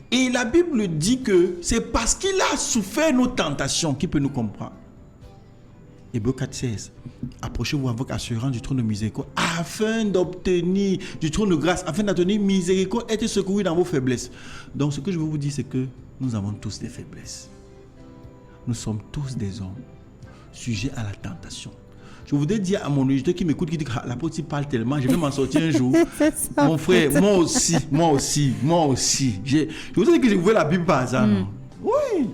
Et la Bible dit que c'est parce qu'il a souffert nos tentations qu'il peut nous comprendre. Hébreux 4,16. Approchez-vous avec assurance du trône de miséricorde afin d'obtenir du trône de grâce, afin d'obtenir miséricorde et être secouru dans vos faiblesses. Donc ce que je veux vous dire, c'est que nous avons tous des faiblesses. Nous sommes tous des hommes sujets à la tentation. Je voudrais dire à mon auditeur qui m'écoute, qui dit que l'apôtre parle tellement, je vais m'en sortir un jour. Mon frère, moi aussi. Je vous ai dit que j'ai ouvert la Bible par hasard. Oui.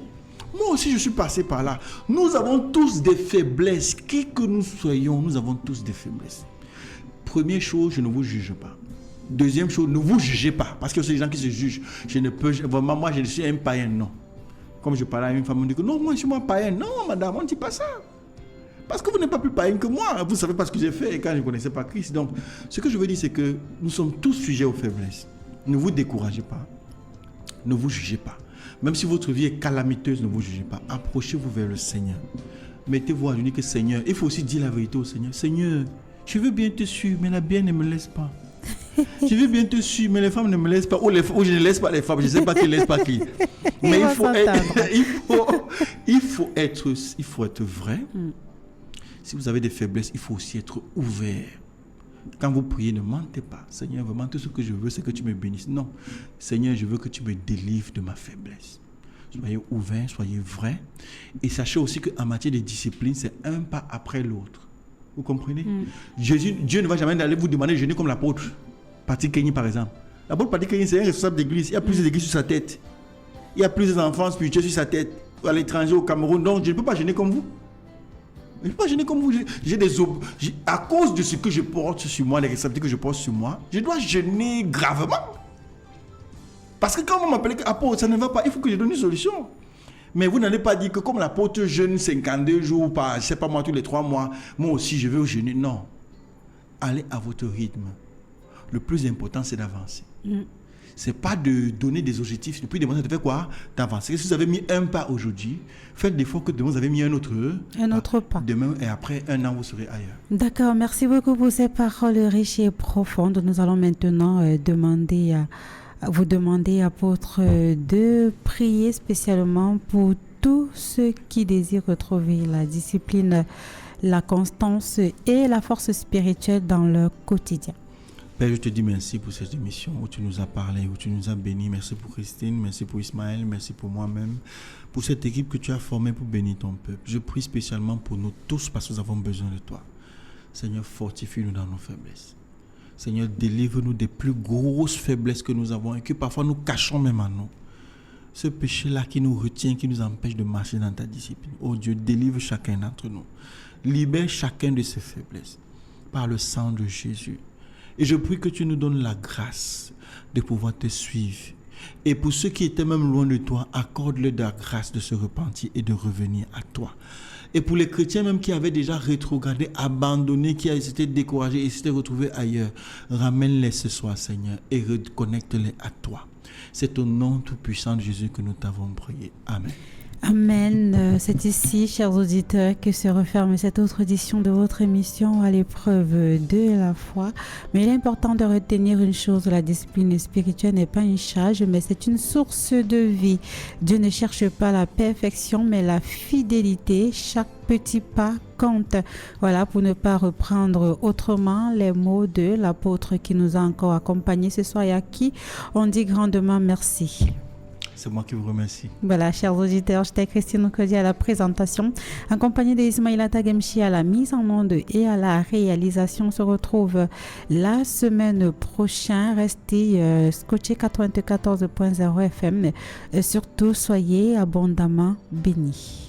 Moi aussi, je suis passé par là. Nous avons tous des faiblesses. Qui que nous soyons, nous avons tous des faiblesses. Première chose, je ne vous juge pas. Deuxième chose, ne vous jugez pas. Parce que c'est les gens qui se jugent. Vraiment, moi, je suis un païen, non. Comme je parlais à une femme, on dit que non, moi, je suis un païen. Non, madame, on ne dit pas ça. Parce que vous n'êtes pas plus païen que moi. Vous ne savez pas ce que j'ai fait quand je ne connaissais pas Christ. Donc, ce que je veux dire, c'est que nous sommes tous sujets aux faiblesses. Ne vous découragez pas. Ne vous jugez pas. Même si votre vie est calamiteuse, ne vous jugez pas. Approchez-vous vers le Seigneur. Mettez-vous à l'unique que Seigneur. Il faut aussi dire la vérité au Seigneur. Seigneur, je veux bien te suivre, mais la bière ne me laisse pas. Je veux bien te suivre, mais les femmes ne me laissent pas. Ou je ne laisse pas les femmes. Je ne sais pas qui ne laisse pas qui. Mais il faut être vrai. Si vous avez des faiblesses, il faut aussi être ouvert. Quand vous priez, ne mentez pas. Seigneur, vraiment, tout ce que je veux, c'est que tu me bénisses. Non. Seigneur, je veux que tu me délivres de ma faiblesse. Soyez ouverts, soyez vrais. Et sachez aussi qu'en matière de discipline, c'est un pas après l'autre. Vous comprenez? Dieu ne va jamais aller vous demander de jeûner comme l'apôtre Patrick Kenny, par exemple. L'apôtre Patrick Kenny, c'est un responsable d'église. Il y a plusieurs églises sur sa tête. Il y a plusieurs enfants spirituels sur sa tête. À l'étranger, au Cameroun. Donc, je ne peux pas jeûner comme vous. Je ne peux pas jeûner comme vous. À cause de ce que je porte sur moi, les responsabilités que je porte sur moi, je dois jeûner gravement. Parce que quand vous m'appelez apôtre, ça ne va pas. Il faut que je donne une solution. Mais vous n'allez pas dire que comme l'apôtre jeûne 52 jours, par, je ne sais pas moi, tous les 3 mois, moi aussi je vais jeûner. Non. Allez à votre rythme. Le plus important, c'est d'avancer. Ce n'est pas de donner des objectifs. Depuis demain, ça te fait quoi? D'avancer. Si vous avez mis un pas aujourd'hui, faites l'effort que demain, vous avez mis un autre pas. Demain et après un an, vous serez ailleurs. D'accord. Merci beaucoup pour ces paroles riches et profondes. Nous allons maintenant vous demander, apôtre, de prier spécialement pour tous ceux qui désirent retrouver la discipline, la constance et la force spirituelle dans leur quotidien. Père, je te dis merci pour cette émission où tu nous as parlé, où tu nous as bénis. Merci pour Christine, merci pour Ismaël, merci pour moi-même, pour cette équipe que tu as formée pour bénir ton peuple. Je prie spécialement pour nous tous parce que nous avons besoin de toi. Seigneur, fortifie-nous dans nos faiblesses. Seigneur, délivre-nous des plus grosses faiblesses que nous avons et que parfois nous cachons même à nous. Ce péché-là qui nous retient, qui nous empêche de marcher dans ta discipline. Oh Dieu, délivre chacun d'entre nous. Libère chacun de ses faiblesses par le sang de Jésus. Et je prie que tu nous donnes la grâce de pouvoir te suivre. Et pour ceux qui étaient même loin de toi, accorde-leur la grâce de se repentir et de revenir à toi. Et pour les chrétiens même qui avaient déjà rétrogradé, abandonné, qui s'étaient découragés et s'étaient retrouvés ailleurs, ramène-les ce soir, Seigneur, et reconnecte-les à toi. C'est au nom tout-puissant de Jésus que nous t'avons prié. Amen. Amen. C'est ici, chers auditeurs, que se referme cette autre édition de votre émission à l'épreuve de la foi. Mais il est important de retenir une chose, la discipline spirituelle n'est pas une charge, mais c'est une source de vie. Dieu ne cherche pas la perfection, mais la fidélité. Chaque petit pas compte. Voilà, pour ne pas reprendre autrement les mots de l'apôtre qui nous a encore accompagnés ce soir et à qui on dit grandement merci. C'est moi qui vous remercie. Voilà, chers auditeurs, j'étais Christine Okodi à la présentation, accompagnée d'Ismaïla Tagemchi à la mise en onde et à la réalisation. On se retrouve la semaine prochaine. Restez scotché 94.0 FM. Surtout, soyez abondamment bénis.